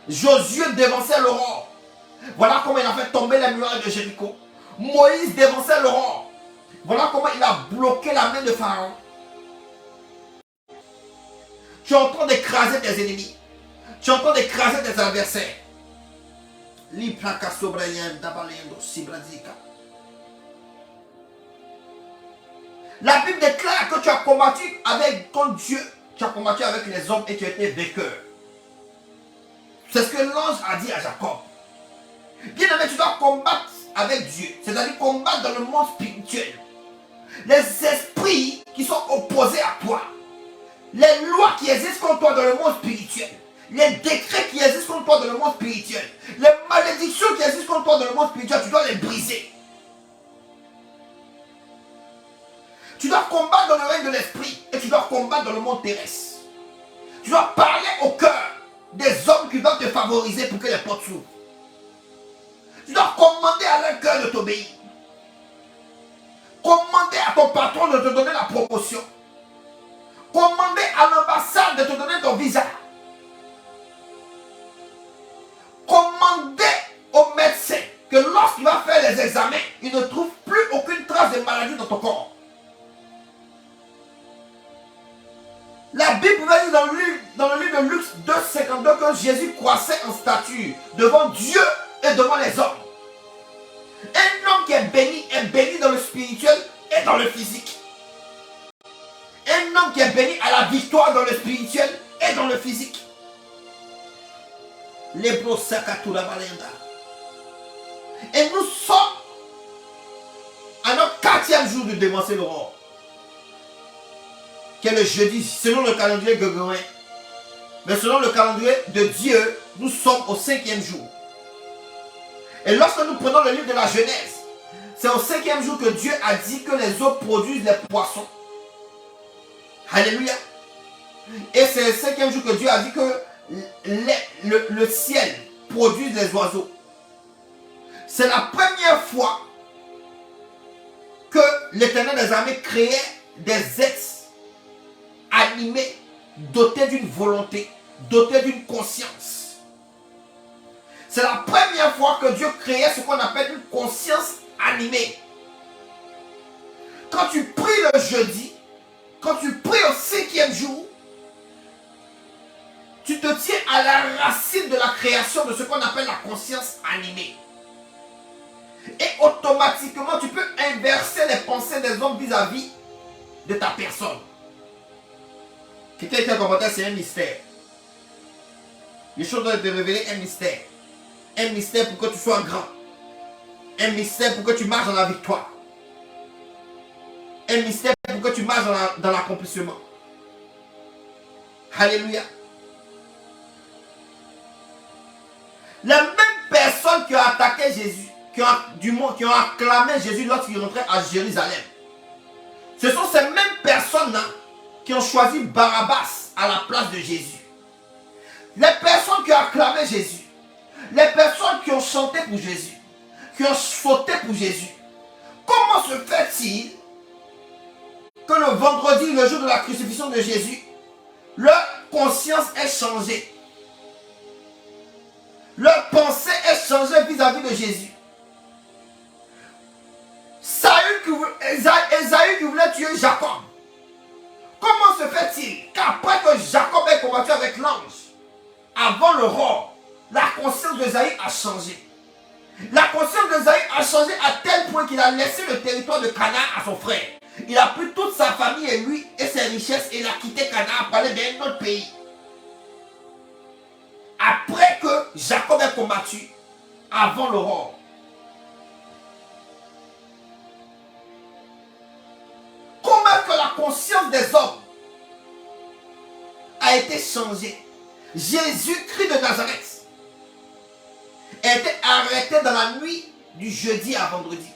Josué dévançait l'aurore. Voilà comment il a fait tomber les murailles de Jéricho. Moïse dévançait l'aurore. Voilà comment il a bloqué la main de Pharaon. Tu es en train d'écraser tes ennemis. Tu es en train d'écraser tes adversaires. La Bible déclare que tu as combattu avec ton Dieu. Tu as combattu avec les hommes et tu as été vainqueur. C'est ce que l'ange a dit à Jacob. Bien aimé, tu dois combattre avec Dieu. C'est-à-dire combattre dans le monde spirituel. les esprits qui sont opposés à toi, les lois qui existent contre toi dans le monde spirituel, les décrets qui existent contre toi dans le monde spirituel, les malédictions qui existent contre toi dans le monde spirituel, tu dois les briser. Tu dois combattre dans le règne de l'esprit et tu dois combattre dans le monde terrestre. Tu dois parler au cœur des hommes qui doivent te favoriser pour que les portes s'ouvrent. Tu dois commander à leur cœur de t'obéir. Commander à ton patron de te donner la promotion. Commander à l'ambassade de te donner ton visa. Commander au médecin que lorsqu'il va faire les examens, il ne trouve plus aucune trace de maladie dans ton corps. La Bible va dire dans le livre de Luc 2,52 que Jésus croissait en stature devant Dieu et devant les hommes. Un homme qui est béni dans le spirituel et dans le physique. Un homme qui est béni à la victoire dans le spirituel et dans le physique. Et nous sommes à notre 4e jour de dévancer l'aurore, qui est le jeudi, selon le calendrier grégorien. Mais selon le calendrier de Dieu, nous sommes au 5e jour. Et lorsque nous prenons le livre de la Genèse, c'est au 5e jour que Dieu a dit que les eaux produisent les poissons. Alléluia. Et c'est le 5e jour que Dieu a dit que le ciel produit les oiseaux. C'est la première fois que l'Éternel des armées créait des êtres animés, dotés d'une volonté, dotés d'une conscience. C'est la première fois que Dieu créait ce qu'on appelle une conscience animée. Quand tu pries le jeudi, quand tu pries au 5e jour, tu te tiens à la racine de la création de ce qu'on appelle la conscience animée. Et automatiquement, tu peux inverser les pensées des hommes vis-à-vis de ta personne. Quelqu'un qui a commenté, c'est un mystère. Les choses doivent te révéler un mystère. Un mystère pour que tu sois grand. Un mystère pour que tu marches dans la victoire. Un mystère pour que tu marches dans l'accomplissement. Alléluia. Les mêmes personnes qui ont attaqué Jésus, qui ont acclamé Jésus lorsqu'il rentrait à Jérusalem, ce sont ces mêmes personnes-là qui ont choisi Barabbas à la place de Jésus. Les personnes qui ont acclamé Jésus, les personnes qui ont chanté pour Jésus, qui ont sauté pour Jésus, comment se fait-il que le vendredi, le jour de la crucifixion de Jésus, leur conscience est changée? Leur pensée est changée vis-à-vis de Jésus. Ésaü qui voulait tuer Jacob. Comment se fait-il qu'après que Jacob ait combattu avec l'ange, avant l'aurore, la conscience d'Ésaü a changé? La conscience d'Ésaü a changé à tel point qu'il a laissé le territoire de Canaan à son frère. Il a pris toute sa famille et lui et ses richesses et il a quitté Canaan pour aller dans un autre pays. Après que Jacob ait combattu, avant l'aurore. Comment est-ce que la conscience des hommes a été changée? Jésus-Christ de Nazareth a été arrêté dans la nuit du jeudi à vendredi.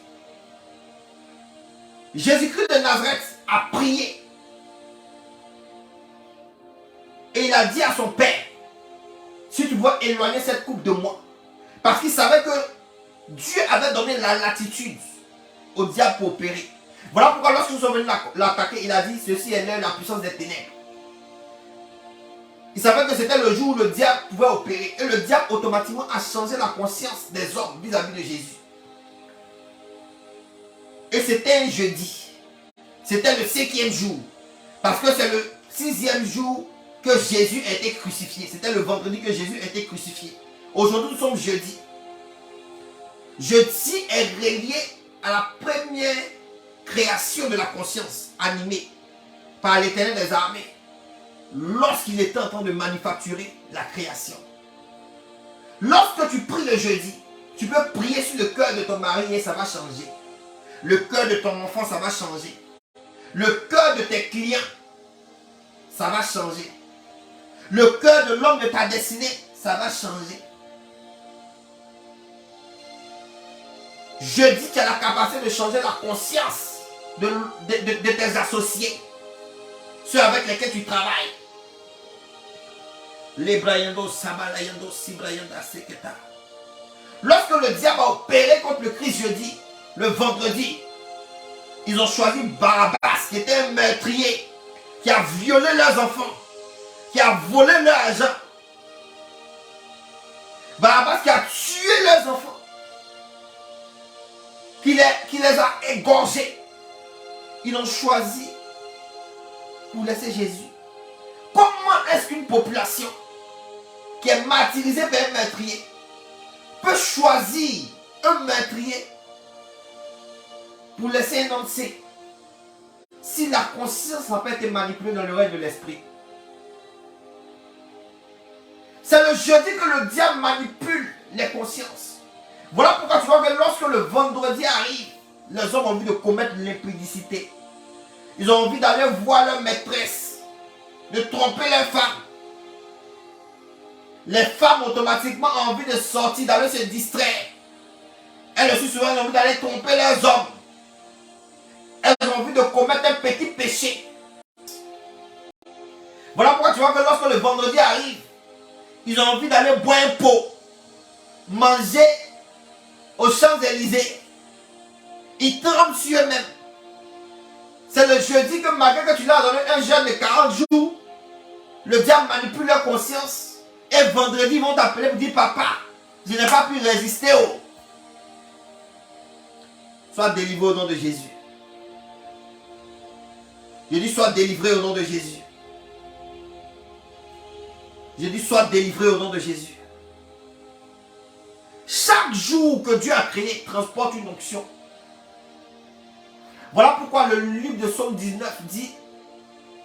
Jésus-Christ de Nazareth a prié. Et il a dit à son père, si tu veux éloigner cette coupe de moi. Parce qu'il savait que Dieu avait donné la latitude au diable pour opérer. Voilà pourquoi lorsque nous sommes venus l'attaquer, il a dit, ceci est l'heure, la puissance des ténèbres. Il savait que c'était le jour où le diable pouvait opérer. Et le diable automatiquement a changé la conscience des hommes vis-à-vis de Jésus. Et c'était un jeudi. C'était le 5e jour. Parce que c'est le 6e jour que Jésus a été crucifié. C'était le vendredi que Jésus a été crucifié. Aujourd'hui, nous sommes jeudi. Jeudi est relié à la première création de la conscience animée par l'Éternel des armées lorsqu'il était en train de manufacturer la création. Lorsque tu pries le jeudi, tu peux prier sur le cœur de ton mari et ça va changer. Le cœur de ton enfant, ça va changer. Le cœur de tes clients, ça va changer. Le cœur de l'homme de ta destinée, ça va changer. Je dis que tu as la capacité de changer la conscience de tes associés, ceux avec lesquels tu travailles. Les Brayando, Sabalayando, Sibrayanda, Seketa. Lorsque le diable a opéré contre le Christ jeudi, le vendredi, ils ont choisi Barabbas, qui était un meurtrier, qui a violé leurs enfants, qui a volé leur argent. Barabbas qui a tué leurs enfants, qui les a égorgés. Ils ont choisi pour laisser Jésus. Comment est-ce qu'une population qui est martyrisée par un meurtrier peut choisir un meurtrier pour laisser un homme sec si la conscience n'a pas été manipulée dans le règne de l'esprit? C'est le jeudi que le diable manipule les consciences. Voilà pourquoi tu vois que lorsque le vendredi arrive, les hommes ont envie de commettre l'impudicité. Ils ont envie d'aller voir leur maîtresse, de tromper les femmes. Les femmes automatiquement ont envie de sortir, d'aller se distraire. Elles aussi souvent ont envie d'aller tromper leurs hommes. Elles ont envie de commettre un petit péché. Voilà pourquoi tu vois que lorsque le vendredi arrive, ils ont envie d'aller boire un pot, manger aux Champs-Élysées. Ils tremblent sur eux-mêmes. C'est le jeudi que malgré que tu leur as donné un jeûne de 40 jours, le diable manipule leur conscience. Et vendredi, ils vont t'appeler pour dire: papa, je n'ai pas pu résister. Sois délivré au nom de Jésus. Je dis: sois délivré au nom de Jésus. Je dis: sois délivré au nom de Jésus. Chaque jour que Dieu a créé transporte une onction. Voilà pourquoi le livre de Psaume 19 dit: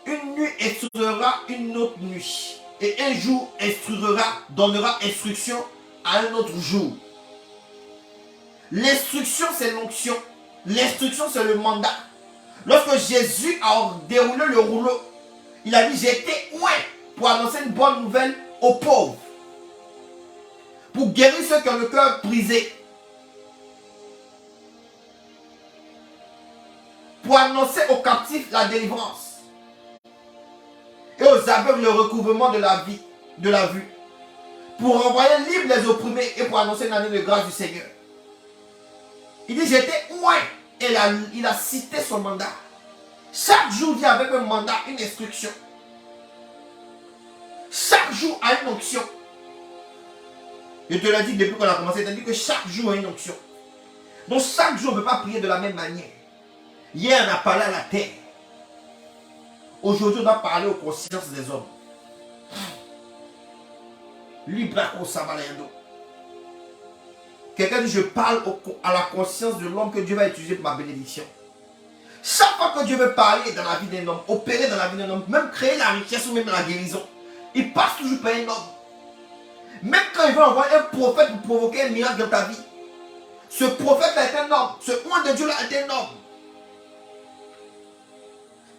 une nuit instruira une autre nuit, et un jour donnera instruction à un autre jour. L'instruction, c'est l'onction. L'instruction, c'est le mandat. Lorsque Jésus a déroulé le rouleau, il a dit: j'ai été loin pour annoncer une bonne nouvelle aux pauvres, pour guérir ceux qui ont le cœur brisé, pour annoncer aux captifs la délivrance et aux aveugles le recouvrement de la vie, de la vue, pour renvoyer libres les opprimés et pour annoncer une année de grâce du Seigneur. Il dit: j'étais loin, et il a cité son mandat. Chaque jour vient avec un mandat, une instruction. Chaque jour a une onction. Je te l'ai dit depuis qu'on a commencé, je t'ai dit que chaque jour a une onction. Donc chaque jour on ne peut pas prier de la même manière. Hier on a parlé à la terre. Aujourd'hui on doit parler aux consciences des hommes. Librako Sabalayando. Quelqu'un dit: je parle à la conscience de l'homme que Dieu va utiliser pour ma bénédiction. Chaque fois que Dieu veut parler dans la vie d'un homme, opérer dans la vie d'un homme, même créer la richesse ou même la guérison, il passe toujours par un homme. Même quand il veut envoyer un prophète pour provoquer un miracle dans ta vie, ce prophète est un homme, ce oint de Dieu là est un homme.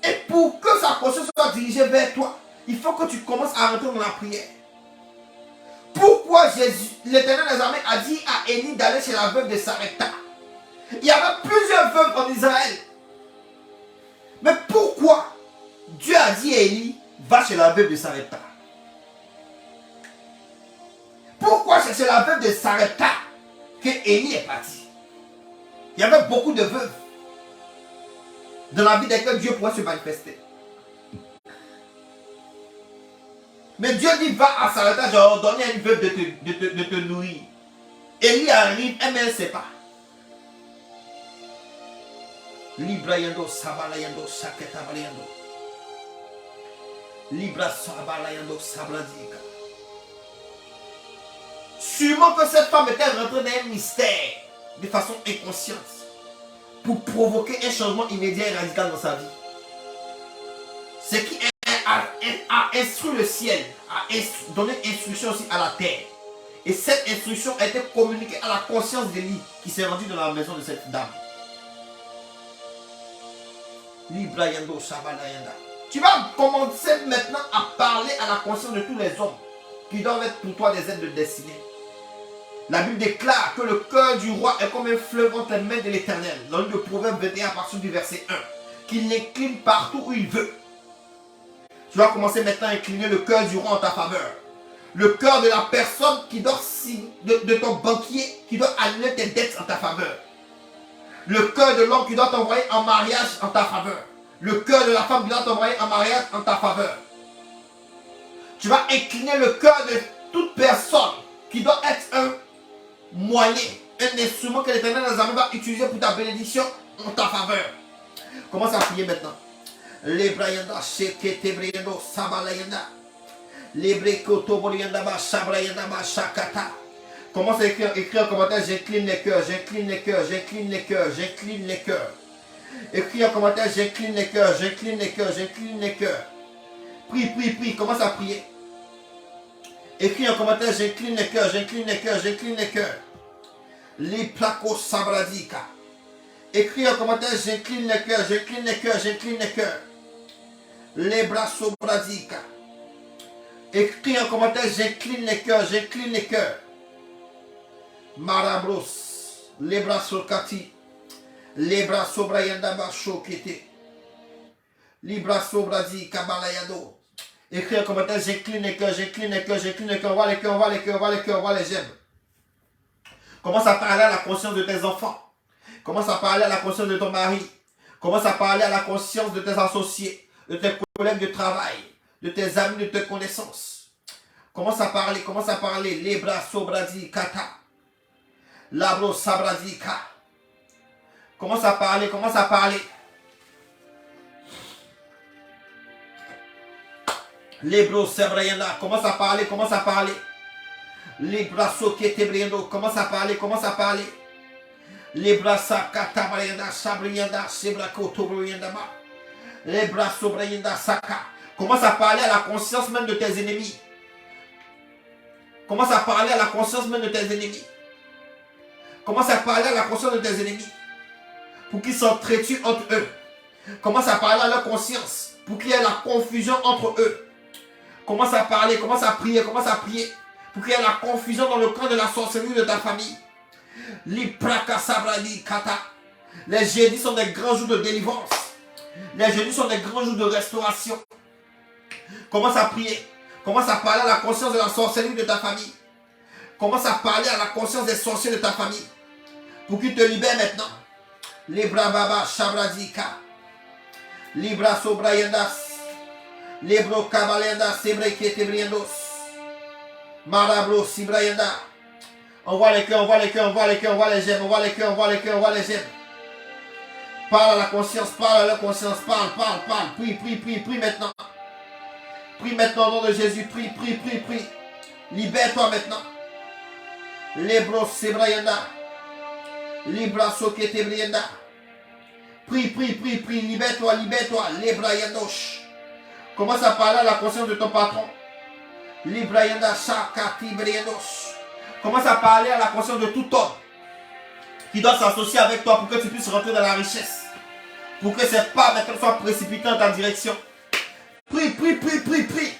Et pour que sa conscience soit dirigée vers toi, il faut que tu commences à rentrer dans la prière. Pourquoi l'Éternel des armées a dit à Élie d'aller chez la veuve de Sarepta? Il y avait plusieurs veuves en Israël. Mais pourquoi Dieu a dit à Élie: va chez la veuve de Sarepta? Pourquoi c'est chez la veuve de Sarepta que Élie est parti? Il y avait beaucoup de veuves dans la vie desquelles Dieu pourrait se manifester. Mais Dieu dit: va à Sarepta, j'ai ordonné à une veuve de te nourrir. Élie arrive, elle ne sait pas. Librayando, Sabalayando, Saketabalayando. Libra Sabalayando, Sabladika. Sûrement que cette femme était rentrée dans un mystère de façon inconsciente pour provoquer un changement immédiat et radical dans sa vie. Ce qui a instruit le ciel, a donné instruction aussi à la terre. Et cette instruction a été communiquée à la conscience d'Élie qui s'est rendue dans la maison de cette dame. Librayando Sabalayanda. Tu vas commencer maintenant à parler à la conscience de tous les hommes qui doivent être pour toi des aides de destinée. La Bible déclare que le cœur du roi est comme un fleuve entre les mains de l'Éternel. Dans le Proverbe 21 à partir du verset 1. Qu'il l'incline partout où il veut. Tu vas commencer maintenant à incliner le cœur du roi en ta faveur. Le cœur de la personne qui doit de ton banquier qui doit annuler tes dettes en ta faveur. Le cœur de l'homme qui doit t'envoyer en mariage en ta faveur. Le cœur de la femme qui doit t'envoyer en mariage en ta faveur. Tu vas incliner le cœur de toute personne qui doit être un moyen, un instrument que l'Éternel des armées va utiliser pour ta bénédiction en ta faveur. Commence à prier maintenant. Lebrayanda, Shekete Briando, Sabalayanda. Lebrekoto Borianda, Shabrayanda, Shakata. Commence à écrire en commentaire, j'incline les cœurs, j'incline les cœurs, j'incline les cœurs, j'incline les cœurs. Écris en commentaire, j'incline les cœurs, j'incline les cœurs, j'incline les cœurs. Prie, prie, prie, commence à prier. Écris en commentaire, j'incline les cœurs, j'incline les cœurs, j'incline les cœurs. Les placos sabradika. Écris en commentaire, j'incline les cœurs, j'incline les cœurs, j'incline les cœurs. Les bras sobradika. Écris en commentaire, j'incline les cœurs, j'incline les cœurs. Marabros, les bras sokati. Les bras sobrayanda bachokete. Les bras sobradi kabalayado. Écris en commentaire, j'incline les cœurs, j'incline les cœurs, j'incline les cœurs. On voit les cœurs, on voit les cœurs, on voit les cœurs, on voit les j'aime. Commence à parler à la conscience de tes enfants. Commence à parler à la conscience de ton mari. Commence à parler à la conscience de tes associés, de tes collègues de travail, de tes amis, de tes connaissances. Commence à parler, commence à parler. Les bras sobradi kata. Labro sabradi ka. Commence à parler, commence à parler. Les bros sebrayanda, commence à parler, commence à parler. Les bras soketebriando, commence à parler, commence à parler. Les bras sakatabrianda, sabrianda, sebrakotobrianda. Les bras sobrayanda, saka. Commence à parler à la conscience même de tes ennemis. Commence à parler à la conscience même de tes ennemis. Commence à parler à la conscience de tes ennemis. Pour qu'ils s'entretuent entre eux. Commence à parler à leur conscience. Pour qu'il y ait la confusion entre eux. Commence à parler, commence à prier, commence à prier. Pour qu'il y ait la confusion dans le camp de la sorcellerie de ta famille. Les jeudis sont des grands jours de délivrance. Les jeudis sont des grands jours de restauration. Commence à prier. Commence à parler à la conscience de la sorcellerie de ta famille. Commence à parler à la conscience des sorciers de ta famille. Pour qu'ils te libèrent maintenant. Libra baba shabradika. Libra sobrayendas. Libro kabalenda sebreketebriendos. Marabro sibrayenda. On voit les cœurs, on voit les cœurs, on voit les cœurs, on voit les gemmes, on voit les cœurs, on voit les cœurs, on voit les gemmes. Parle à la conscience, parle à la conscience, parle, parle, parle. Prie, prie, prie, prie maintenant. Prie maintenant au nom de Jésus, prie, prie, prie, prie. Libère-toi maintenant. Libro sebrayenda. Libra soketebrienda. Prie, prie, prie, prie. Libère-toi, libère-toi. Libra yandosh. Commence à parler à la conscience de ton patron. Libra yanda shakati briendos. Commence à parler à la conscience de tout homme qui doit s'associer avec toi pour que tu puisses rentrer dans la richesse. Pour que ces pas maintenant soient précipités dans ta direction. Prie, prie, prie, prie, prie.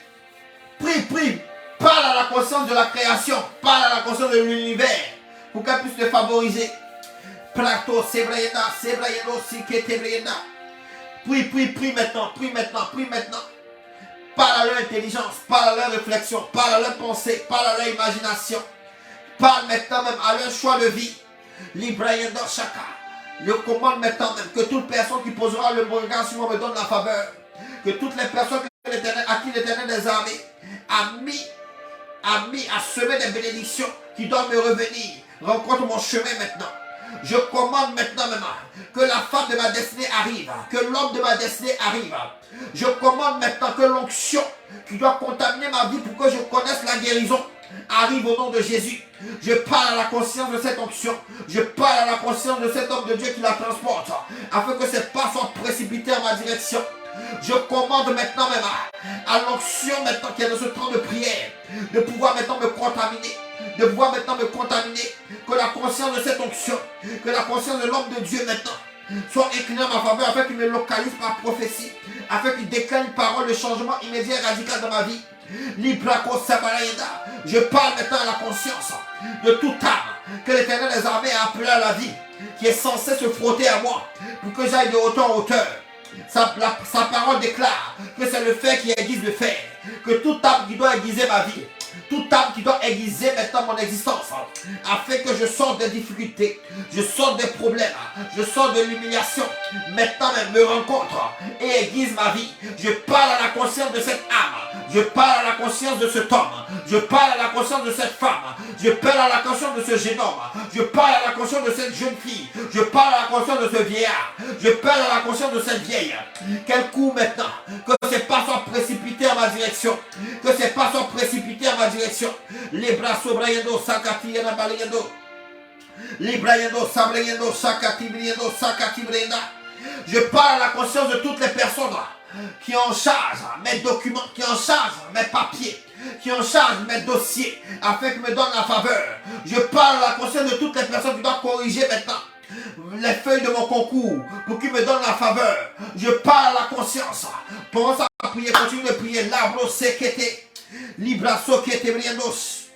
Prie, prie. Parle à la conscience de la création. Parle à la conscience de l'univers. Pour qu'elle puisse te favoriser. Plato, Sebrayenda, Sebrayendo, Siketebrayenda. Prie, prie, prie maintenant, prie maintenant, prie maintenant. Parle à leur intelligence, parle à leur réflexion, parle à leur pensée, parle à leur imagination. Parle maintenant même à leur choix de vie. Librayendo Shaka. Je commande maintenant même que toute personne qui posera le regard sur moi me donne la faveur. Que toutes les personnes à qui l'Éternel des armées a semé des bénédictions qui doivent me revenir. Rencontre mon chemin maintenant. Je commande maintenant même que la femme de ma destinée arrive, que l'homme de ma destinée arrive. Je commande maintenant que l'onction qui doit contaminer ma vie pour que je connaisse la guérison arrive au nom de Jésus. Je parle à la conscience de cette onction. Je parle à la conscience de cet homme de Dieu qui la transporte, afin que ses pas soient précipités en ma direction. Je commande maintenant même à l'onction maintenant qui est de ce temps de prière, de pouvoir maintenant me contaminer. De pouvoir maintenant me contaminer. Que la conscience de cette onction, que la conscience de l'homme de Dieu maintenant soit incliné en ma faveur, afin qu'il me localise par prophétie, afin qu'il déclare une parole de changement immédiat et radical dans ma vie. Je parle maintenant à la conscience de toute âme que l'Éternel des armées a appelé à la vie, qui est censé se frotter à moi pour que j'aille de hauteur en hauteur. Sa parole déclare que c'est le fer qui aiguise le fer, que toute âme qui doit aiguiser ma vie, toute âme qui doit aiguiser maintenant mon existence, afin que je sorte des difficultés, je sorte des problèmes, je sorte de l'humiliation, maintenant elle me rencontre et aiguise ma vie. Je parle à la conscience de cette âme, je parle à la conscience de cet homme, je parle à la conscience de cette femme, je parle à la conscience de ce jeune homme, je parle à la conscience de cette jeune fille, je parle à la conscience de ce vieillard, je parle à la conscience de cette vieille. Quel coup maintenant, que ces pas soient précipités en ma direction, que ces pas soient précipités en ma direction. Les bras sobrayendo, sakati yana balayendo, librayendo, sabrayendo, sakati briendo, sakati brenda. Je parle à la conscience de toutes les personnes qui en charge mes documents, qui en charge mes papiers, qui en charge mes dossiers, afin qu'ils me donnent la faveur. Je parle à la conscience de toutes les personnes qui doivent corriger maintenant les feuilles de mon concours pour qu'ils me donnent la faveur. Je parle à la conscience. Commence à prier, continue de prier. Labro sekete, libra sokete briendos,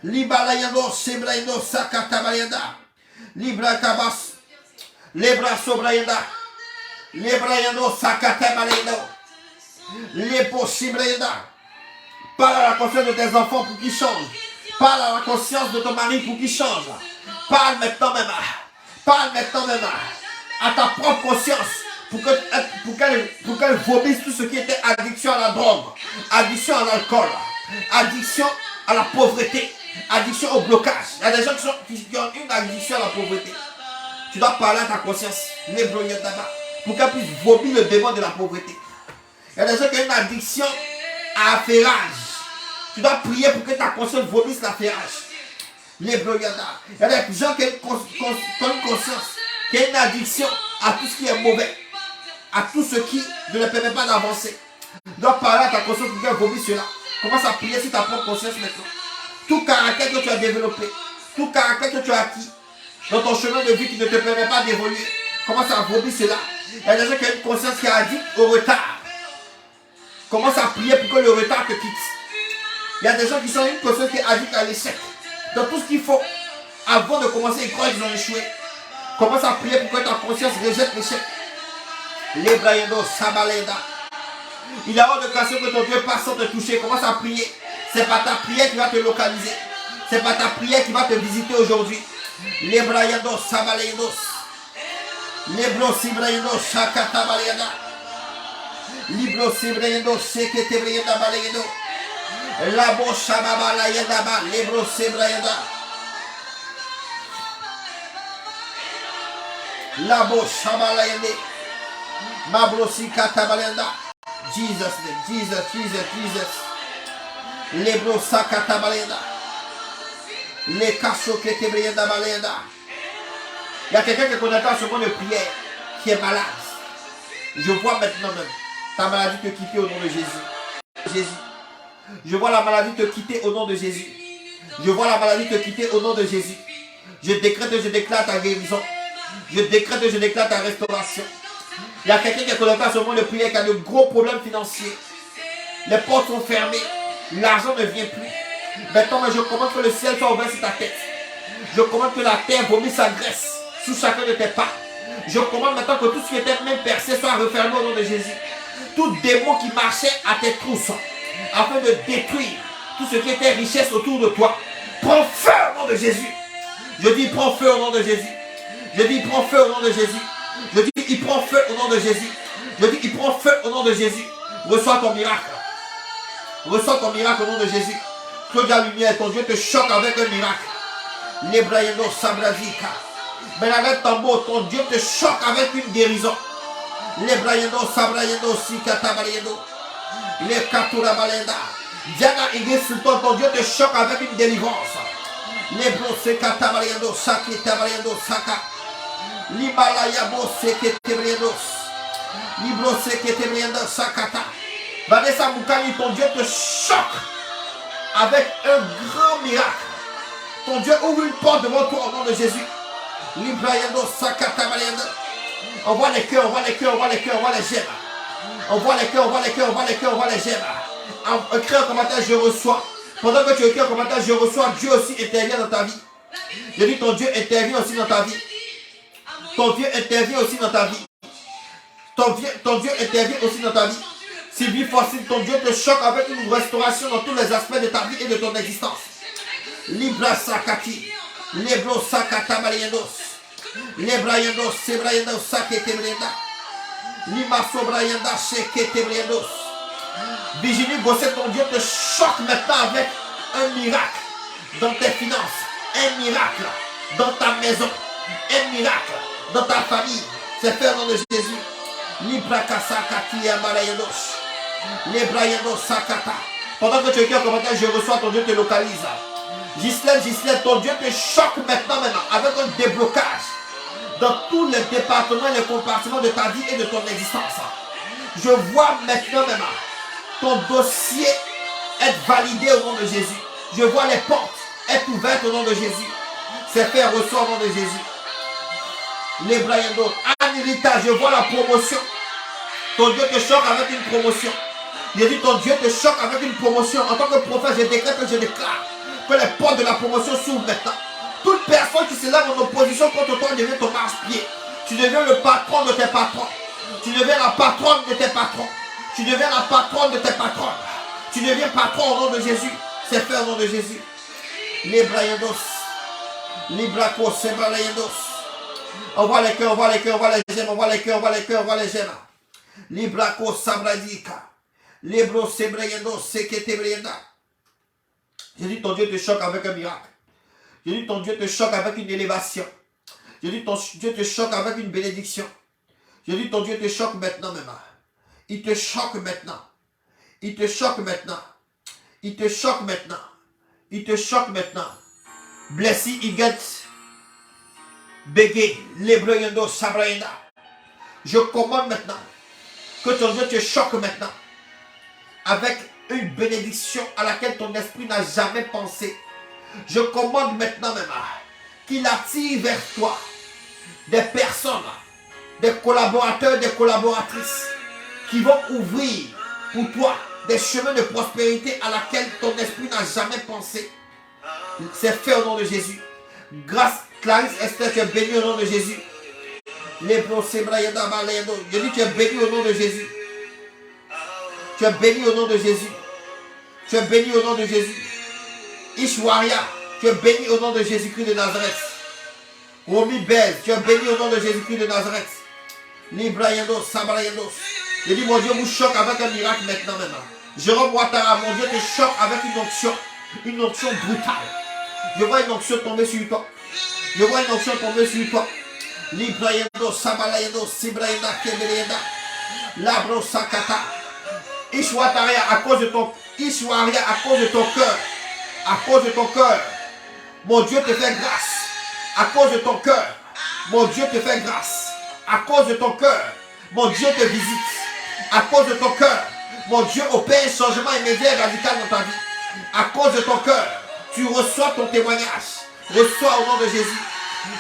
libalayando sebrayendo sakata bayanda, libra kabas, libra sobrayanda, librayando sakata bayanda, lepo sibrayanda. Parle à la conscience de tes enfants pour qu'ils changent. Parle à la conscience de ton mari pour qu'il change. Parle maintenant même. Parle maintenant même à ta propre conscience pour qu'elle vomisse tout ce qui était addiction à la drogue, addiction à l'alcool, addiction à la pauvreté, addiction au blocage. Il y a des gens qui ont une addiction à la pauvreté. Tu dois parler à ta conscience, pour qu'elle puisse vomir le démon de la pauvreté. Il y a des gens qui ont une addiction à l'affairage. Tu dois prier pour que ta conscience vomisse l'affairage. Il y a des gens qui ont une conscience, qui ont une addiction à tout ce qui est mauvais, à tout ce qui ne leur permet pas d'avancer. Tu dois parler à ta conscience pour qu'elle vomisse cela. Commence à prier sur ta propre conscience maintenant. Tout caractère que tu as développé, tout caractère que tu as acquis dans ton chemin de vie qui ne te permet pas d'évoluer, commence à vomir cela. Il y a des gens qui ont une conscience qui est addict au retard. Commence à prier pour que le retard te quitte. Il y a des gens qui ont une conscience qui est addict à l'échec. Dans tout ce qu'il faut, avant de commencer, ils croient qu'ils ont échoué. Commence à prier pour que ta conscience rejette l'échec. Les braïdos, sabalenda. Il a hors de question que ton Dieu passe sans te toucher. Commence à prier. C'est pas ta prière qui va te localiser. C'est pas ta prière qui va te visiter aujourd'hui. Les braïdos, sabalendos. Les brosibraïdos, shakata balenda. Libro sibraïdos, sekete braïda balendo. La bocha baba la yedaba, lebro sebrayada. La bocha baba la yede. Mabrosi katabalenda. Jesus, Jesus, Jesus, Jesus. Lebro sakatabalenda. Les cachos qui étaient brillés dans balenda. Il y a quelqu'un qui est connecté à ce moment de prière, qui est malade. Je vois maintenant même ta maladie te quitter au nom de Jésus. Jésus. Je vois la maladie te quitter au nom de Jésus. Je vois la maladie te quitter au nom de Jésus. Je décrète et je déclare ta guérison. Je décrète et je déclare ta restauration. Il y a quelqu'un qui est connecté à ce moment de prière qui a de gros problèmes financiers. Les portes sont fermées. L'argent ne vient plus. Maintenant, je commande que le ciel soit ouvert sur ta tête. Je commande que la terre vomisse sa graisse sous chacun de tes pas. Je commande maintenant que tout ce qui était même percé soit refermé au nom de Jésus. Tout démon qui marchait à tes trousses, afin de détruire tout ce qui était richesse autour de toi, prends feu au nom de Jésus. Je dis prends feu au nom de Jésus. Je dis prends feu au nom de Jésus. Je dis il prend feu au nom de Jésus. Je dis il prend feu au nom de Jésus. Reçois ton miracle. Reçois ton miracle au nom de Jésus. Que la lumière, ton Dieu te choque avec un miracle. L'Ebraïno Sabrazika. Mais avec ton mot, ton Dieu te choque avec une guérison. L'Ebraïno Sabrayeno Sikatabarayeno. Les Katura Balenda. Diana Igé Sultan, ton Dieu te choque avec une délivrance. Les Brose Katabarayeno Saki Tabarayeno Saka. L'Himalaya Bose Ketebriendo. Librose Ketebriendo Sakata. Vanessa Moukani, ton Dieu te choque avec un grand miracle. Ton Dieu ouvre une porte devant toi au nom de Jésus. Librayendo Sakata Balenda. Envoie les cœurs, envoie les cœurs, envoie les cœurs, envoie les gemmes. Envoie les cœurs, envoie les cœurs, envoie les cœurs, envoie les gemmes. Écris un commentaire, je reçois. Pendant que tu écris un commentaire, je reçois. Dieu aussi intervient dans ta vie. Je dis ton Dieu intervient aussi dans ta vie. Ton Dieu intervient aussi dans ta vie. Ton Dieu intervient aussi dans ta vie. Sylvie Facile, ton Dieu te choque avec une restauration dans tous les aspects de ta vie et de ton existence. Libra Sakati. Lebro Sakata Baliendos. Lebrayendos, Sebrayendos, Saketebrenda. Lima Sobrayenda, Sheketebriendos. Virginie Gosset, ton Dieu te choque maintenant avec un miracle dans tes finances, un miracle dans ta maison, un miracle dans ta famille. C'est fait au nom de Jésus. Libra Kasakati Yamarayendos. Lebrayendos Sakata. Pendant que tu écris un commentaire, je reçois, ton Dieu te localise. Ghislaine, ton Dieu te choque maintenant avec un déblocage dans tous les départements et les compartiments de ta vie et de ton existence. Je vois maintenant ton dossier être validé au nom de Jésus. Je vois les portes être ouvertes au nom de Jésus. C'est fait, reçoit au nom de Jésus. Les Briando. Anilita, je vois la promotion. Ton Dieu te choque avec une promotion. J'ai dit ton Dieu te choque avec une promotion. En tant que prophète, je décrète et je déclare que les portes de la promotion s'ouvrent maintenant. Toute personne qui se lève en opposition contre toi devient ton marche-pied. Tu deviens le patron de tes patrons. Tu deviens la patronne de tes patrons. Tu deviens la patronne de tes patronnes. Tu deviens patron au nom de Jésus. C'est fait au nom de Jésus. Librayendos. Libraco, Sebalayendos. Envoie les cœurs, envoie les cœurs, envoie les gemmes, envoie les cœurs, envoie les cœurs, envoie les gemmes. Libraco, Sabradika. Libro, Sebrayendos, Seketebrienda. J'ai dit ton Dieu te choque avec un miracle. J'ai dit ton Dieu te choque avec une élévation. J'ai dit ton Dieu te choque avec une bénédiction. J'ai dit ton Dieu te choque maintenant même. Il te choque maintenant. Il te choque maintenant. Il te choque maintenant. Il te choque maintenant. Blessé, Iget, Bégué, Lebroyendo, Sabrayenda. Je commande maintenant que ton Dieu te choque maintenant avec une bénédiction à laquelle ton esprit n'a jamais pensé. Je commande maintenant même qu'il attire vers toi des personnes, des collaborateurs, des collaboratrices qui vont ouvrir pour toi des chemins de prospérité à laquelle ton esprit n'a jamais pensé. C'est fait au nom de Jésus. Grâce Clarisse Esther, tu es béni au nom de Jésus. Je dis tu es béni au nom de Jésus. Tu es béni au nom de Jésus. Tu es béni au nom de Jésus. Ishwaria, tu es béni au nom de Jésus-Christ de Nazareth. Romy Bez, tu es béni au nom de Jésus-Christ de Nazareth. Librayendos, Sabrayendos. Je dis mon Dieu vous choque avec un miracle maintenant. Jérôme Ouattara, mon Dieu te choque avec une onction brutale. Je vois une onction tomber sur toi. Je vois une onction tomber sur toi. Librayendos, Sabrayendos, Sibrayenda, Kebrayenda. Labro Sakata. Ishwaria, à cause de ton cœur, à cause de ton cœur, mon Dieu te fait grâce. À cause de ton cœur, mon Dieu te fait grâce. À cause de ton cœur, mon Dieu te visite. À cause de ton cœur, mon Dieu opère un changement immédiat et radical dans ta vie. À cause de ton cœur, tu reçois ton témoignage. Reçois au nom de Jésus.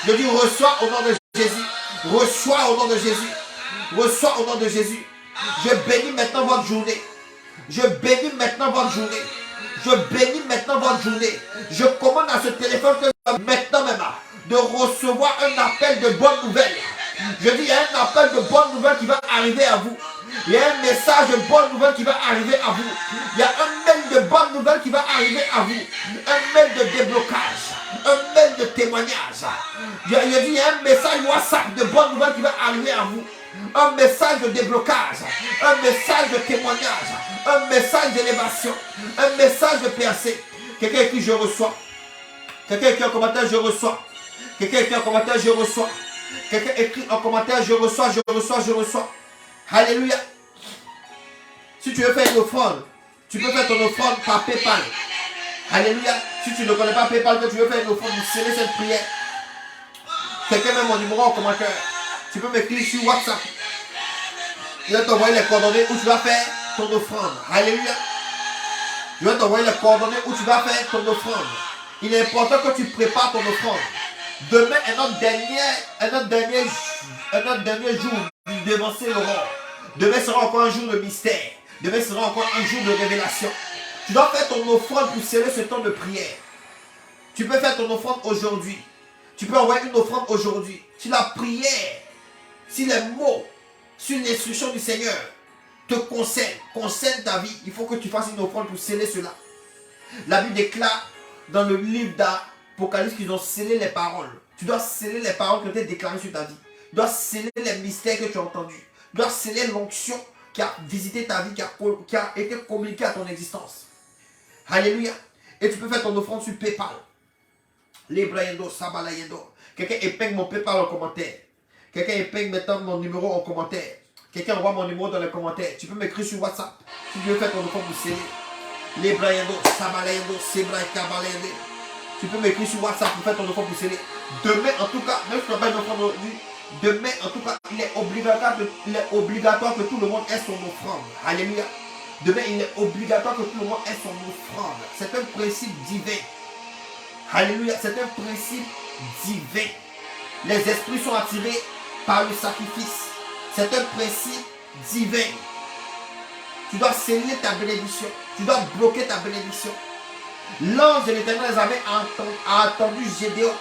Je dis reçois au nom de Jésus. Reçois au nom de Jésus. Reçois au nom de Jésus. Je bénis maintenant votre journée. Je bénis maintenant votre journée. Je bénis maintenant votre journée. Je commande à ce téléphone que maintenant même de recevoir un appel de bonnes nouvelles. Je dis il y a un appel de bonnes nouvelles qui va arriver à vous. Il y a un message de bonnes nouvelles qui va arriver à vous. Il y a un mail de bonnes nouvelles qui va arriver à vous. Un mail de déblocage. Un mail de témoignage. Je dis il y a un message WhatsApp de bonnes nouvelles qui va arriver à vous. Un message de déblocage, un message de témoignage, un message d'élévation, un message de percée. Quelqu'un écrit je reçois. Quelqu'un écrit en commentaire je reçois. Quelqu'un écrit en commentaire je reçois. Quelqu'un écrit en commentaire je reçois, je reçois, je reçois. Alléluia. Si tu veux faire une offrande, tu peux faire ton offrande par PayPal. Alléluia. Si tu ne connais pas PayPal, que tu veux faire une offrande, vous scellez cette prière. Quelqu'un met mon numéro en commentaire. Tu peux m'écrire sur WhatsApp. Je vais t'envoyer les coordonnées où tu vas faire ton offrande. Alléluia. Je vais t'envoyer les coordonnées où tu vas faire ton offrande. Il est important que tu prépares ton offrande. Demain est notre dernier jour devant l'aurore. Demain sera encore un jour de mystère. Demain sera encore un jour de révélation. Tu dois faire ton offrande pour sceller ce temps de prière. Tu peux faire ton offrande aujourd'hui. Tu peux envoyer une offrande aujourd'hui. Si la prière, si les mots, sur l'instruction du Seigneur te concernent ta vie, il faut que tu fasses une offrande pour sceller cela. La Bible déclare dans le livre d'Apocalypse qu'ils ont scellé les paroles. Tu dois sceller les paroles qui ont été déclarées sur ta vie. Tu dois sceller les mystères que tu as entendus. Tu dois sceller l'onction qui a visité ta vie, qui a été communiquée à ton existence. Alléluia. Et tu peux faire ton offrande sur PayPal. Librayendo, Sabalayendo. Quelqu'un épingle mon PayPal en commentaire. Quelqu'un épingle maintenant mon numéro en commentaire. Quelqu'un envoie mon numéro dans les commentaires. Tu peux m'écrire sur WhatsApp. Si tu veux faire ton offrande pour sceller. Librayendo, Sabalayendo, Sebraïkabalayendo. Tu peux m'écrire sur WhatsApp pour faire ton offrande pour sceller. Demain, en tout cas, même si tu n'as pas une offrande aujourd'hui, demain, en tout cas, il est obligatoire que tout le monde ait son offrande. Alléluia. Demain, il est obligatoire que tout le monde ait son offrande. C'est un principe divin. Alléluia. C'est un principe divin. Les esprits sont attirés par le sacrifice. C'est un principe divin. Tu dois sceller ta bénédiction. Tu dois bloquer ta bénédiction. L'ange de l'Éternel avait attendu Gédéon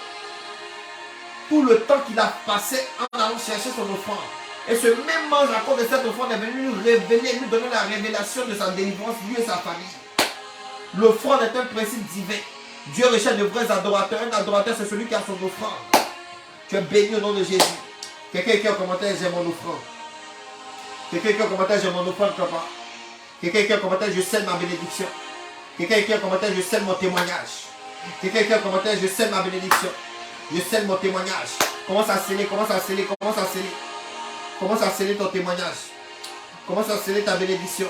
tout le temps qu'il a passé en allant chercher son offrande. Et ce même ange, à cause de cette offrande, est venu lui révéler, lui donner la révélation de sa délivrance, lui et sa famille. L'offrande est un principe divin. Dieu recherche de vrais adorateurs. Un adorateur, c'est celui qui a son offrande. Tu es béni au nom de Jésus. Quelqu'un écrit en commentaire, j'ai mon offrande. Quelqu'un écrit en commentaire, j'ai mon offrande, papa. Quelqu'un écrit en commentaire, je scelle ma bénédiction. Quelqu'un écrit en commentaire, je scelle mon témoignage. Quelqu'un écrit en commentaire, je scelle ma bénédiction. Je scelle mon témoignage. Commence à sceller, commence à sceller, commence à sceller. Commence à sceller ton témoignage. Commence à sceller ta bénédiction.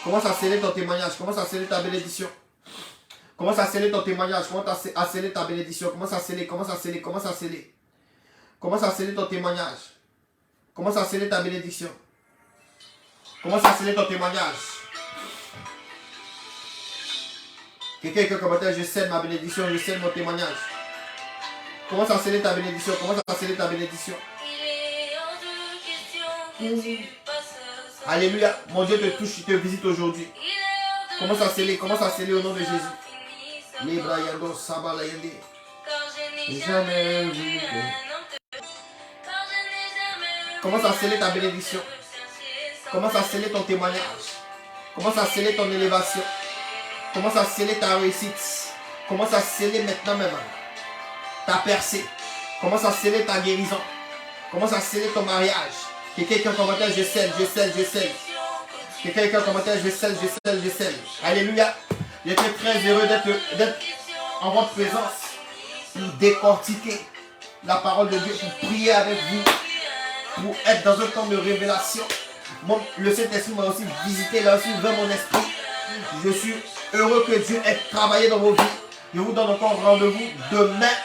Commence à sceller ton témoignage. Commence à sceller ta bénédiction. Commence à sceller ton témoignage. Commence à sceller ta bénédiction. Commence à sceller, commence à sceller, commence à sceller. Commence à sceller ton témoignage. Commence à sceller ta bénédiction. Commence à sceller ton témoignage. Quelqu'un qui commentaire, je scelle ma bénédiction, je scelle mon témoignage. Commence à sceller ta bénédiction, commence à sceller ta bénédiction. Alléluia, mon Dieu te touche, il te visite aujourd'hui. Commence à sceller au nom de Jésus. Librayando, Sabalayende. Jamais vu. Commence à sceller ta bénédiction. Commence à sceller ton témoignage. Commence à sceller ton élévation. Commence à sceller ta réussite. Commence à sceller maintenant même ta percée. Commence à sceller ta guérison. Commence à sceller ton mariage. Quelqu'un qui en commentaire, je scelle, je scelle, je scelle. Quelqu'un qui en commentaire, je scelle, je scelle, je scelle. Alléluia. J'étais très heureux d'être en votre présence pour décortiquer la parole de Dieu, pour prier avec vous, pour être dans un temps de révélation. Bon, le Saint-Esprit m'a aussi visité, il a aussi ouvert mon esprit. Je suis heureux que Dieu ait travaillé dans vos vies. Je vous donne encore rendez-vous demain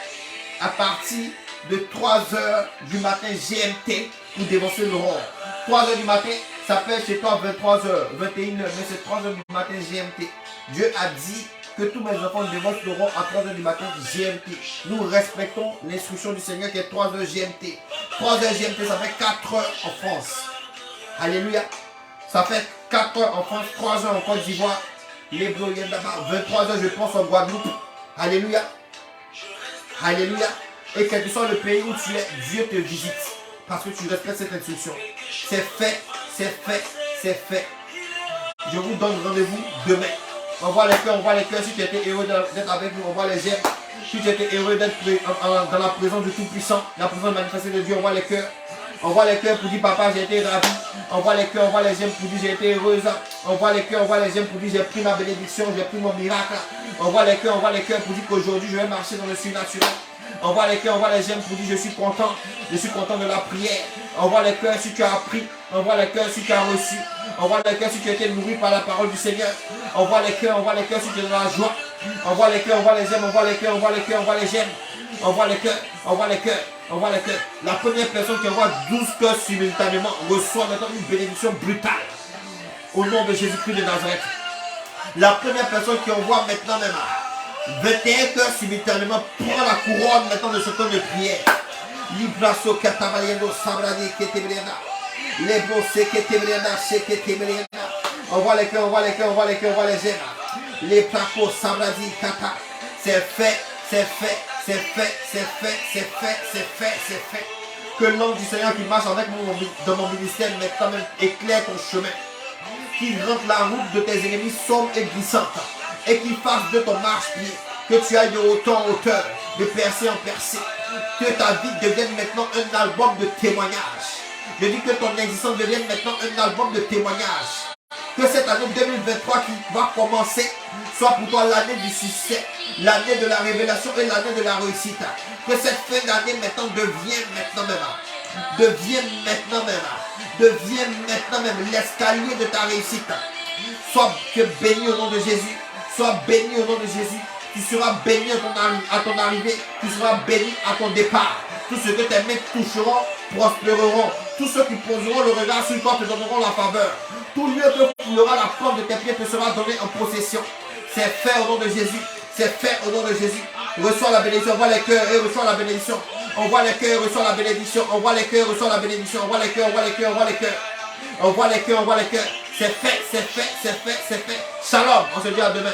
à partir de 3h du matin GMT pour dévancer l'aurore. 3h du matin, ça fait chez toi 23h, 21h, mais c'est 3h du matin GMT. Dieu a dit que tous mes enfants dévancent l'aurore à 3h du matin GMT. Nous respectons l'instruction du Seigneur qui est 3h GMT. 3h GMT, ça fait 4h en France. Alléluia. Ça fait 4h en France, 3h en Côte d'Ivoire. Les bleus viennent d'abord. 23h, je pense, en Guadeloupe. Alléluia. Alléluia. Et quel que soit le pays où tu es, Dieu te visite. Parce que tu respectes cette instruction. C'est fait, c'est fait, c'est fait. Je vous donne rendez-vous demain. Envoie les cœurs. Si tu étais heureux d'être avec nous, envoie les j'aime. Si tu étais heureux d'être dans la présence du Tout-Puissant, la présence manifestée de Dieu, envoie les cœurs. Envoie les cœurs pour dire papa j'ai été ravi. Envoie les cœurs, envoie les j'aime pour dire j'ai été heureuse. Envoie les cœurs, envoie les j'aime pour dire j'ai pris ma bénédiction, j'ai pris mon miracle. Envoie les cœurs pour dire qu'aujourd'hui je vais marcher dans le surnaturel. Envoie les cœurs, envoie les j'aime pour dire je suis content de la prière. Envoie les cœurs si tu as appris. Envoie les cœurs si tu as reçu. Envoie les cœurs si tu as été nourri par la parole du Seigneur. Envoie les cœurs si tu es dans la joie. Envoie les cœurs, envoie les j'aime, envoie les cœurs, envoie les cœurs, envoie les j'aime. Envoie les cœurs, envoie les cœurs, envoie les cœurs. La première personne qui envoie 12 cœurs simultanément reçoit maintenant une bénédiction brutale. Au nom de Jésus-Christ de Nazareth. La première personne qui envoie maintenant même 21 cœurs simultanément. Prends la couronne maintenant de ce temps de prière. Libraso katabaliendo sabradi ketebriana. Les brossés ketebriana, c'est ketebriana. On voit les cœurs, on voit les cœurs, on voit les cœurs, on voit les ailes. Les placos sabradi kata. C'est fait, c'est fait, c'est fait, c'est fait, c'est fait, c'est fait, c'est fait. Que l'ange du Seigneur qui marche avec moi dans mon ministère maintenant même éclaire ton chemin. Qu'il rende la route de tes ennemis sombre et glissante. Et qu'il fasse de ton marche-pied. Que tu ailles de hauteur en hauteur, de percée en percée. Que ta vie devienne maintenant un album de témoignage. Je dis que ton existence devienne maintenant un album de témoignage. Que cette année 2023 qui va commencer soit pour toi l'année du succès, l'année de la révélation et l'année de la réussite. Que cette fin d'année maintenant devienne maintenant même l'escalier de ta réussite. Sois béni au nom de Jésus. Sois béni au nom de Jésus. Tu seras béni à ton arrivée. Tu seras béni à ton départ. Tous ceux que tes mains toucheront prospéreront. Tous ceux qui poseront le regard sur toi te donneront la faveur. Tout lieu que foulera la plante de tes pieds te sera donné en possession. C'est fait au nom de Jésus. C'est fait au nom de Jésus. Reçois la bénédiction. Envoie les cœurs et reçois la bénédiction. Envoie les cœurs et reçois la bénédiction. Envoie les cœurs et reçois la bénédiction. Envoie les cœurs, envoie les cœurs, envoie les cœurs. Envoie les cœurs, envoie les cœurs. C'est fait, c'est fait, c'est fait, c'est fait. Shalom. On se dit à demain.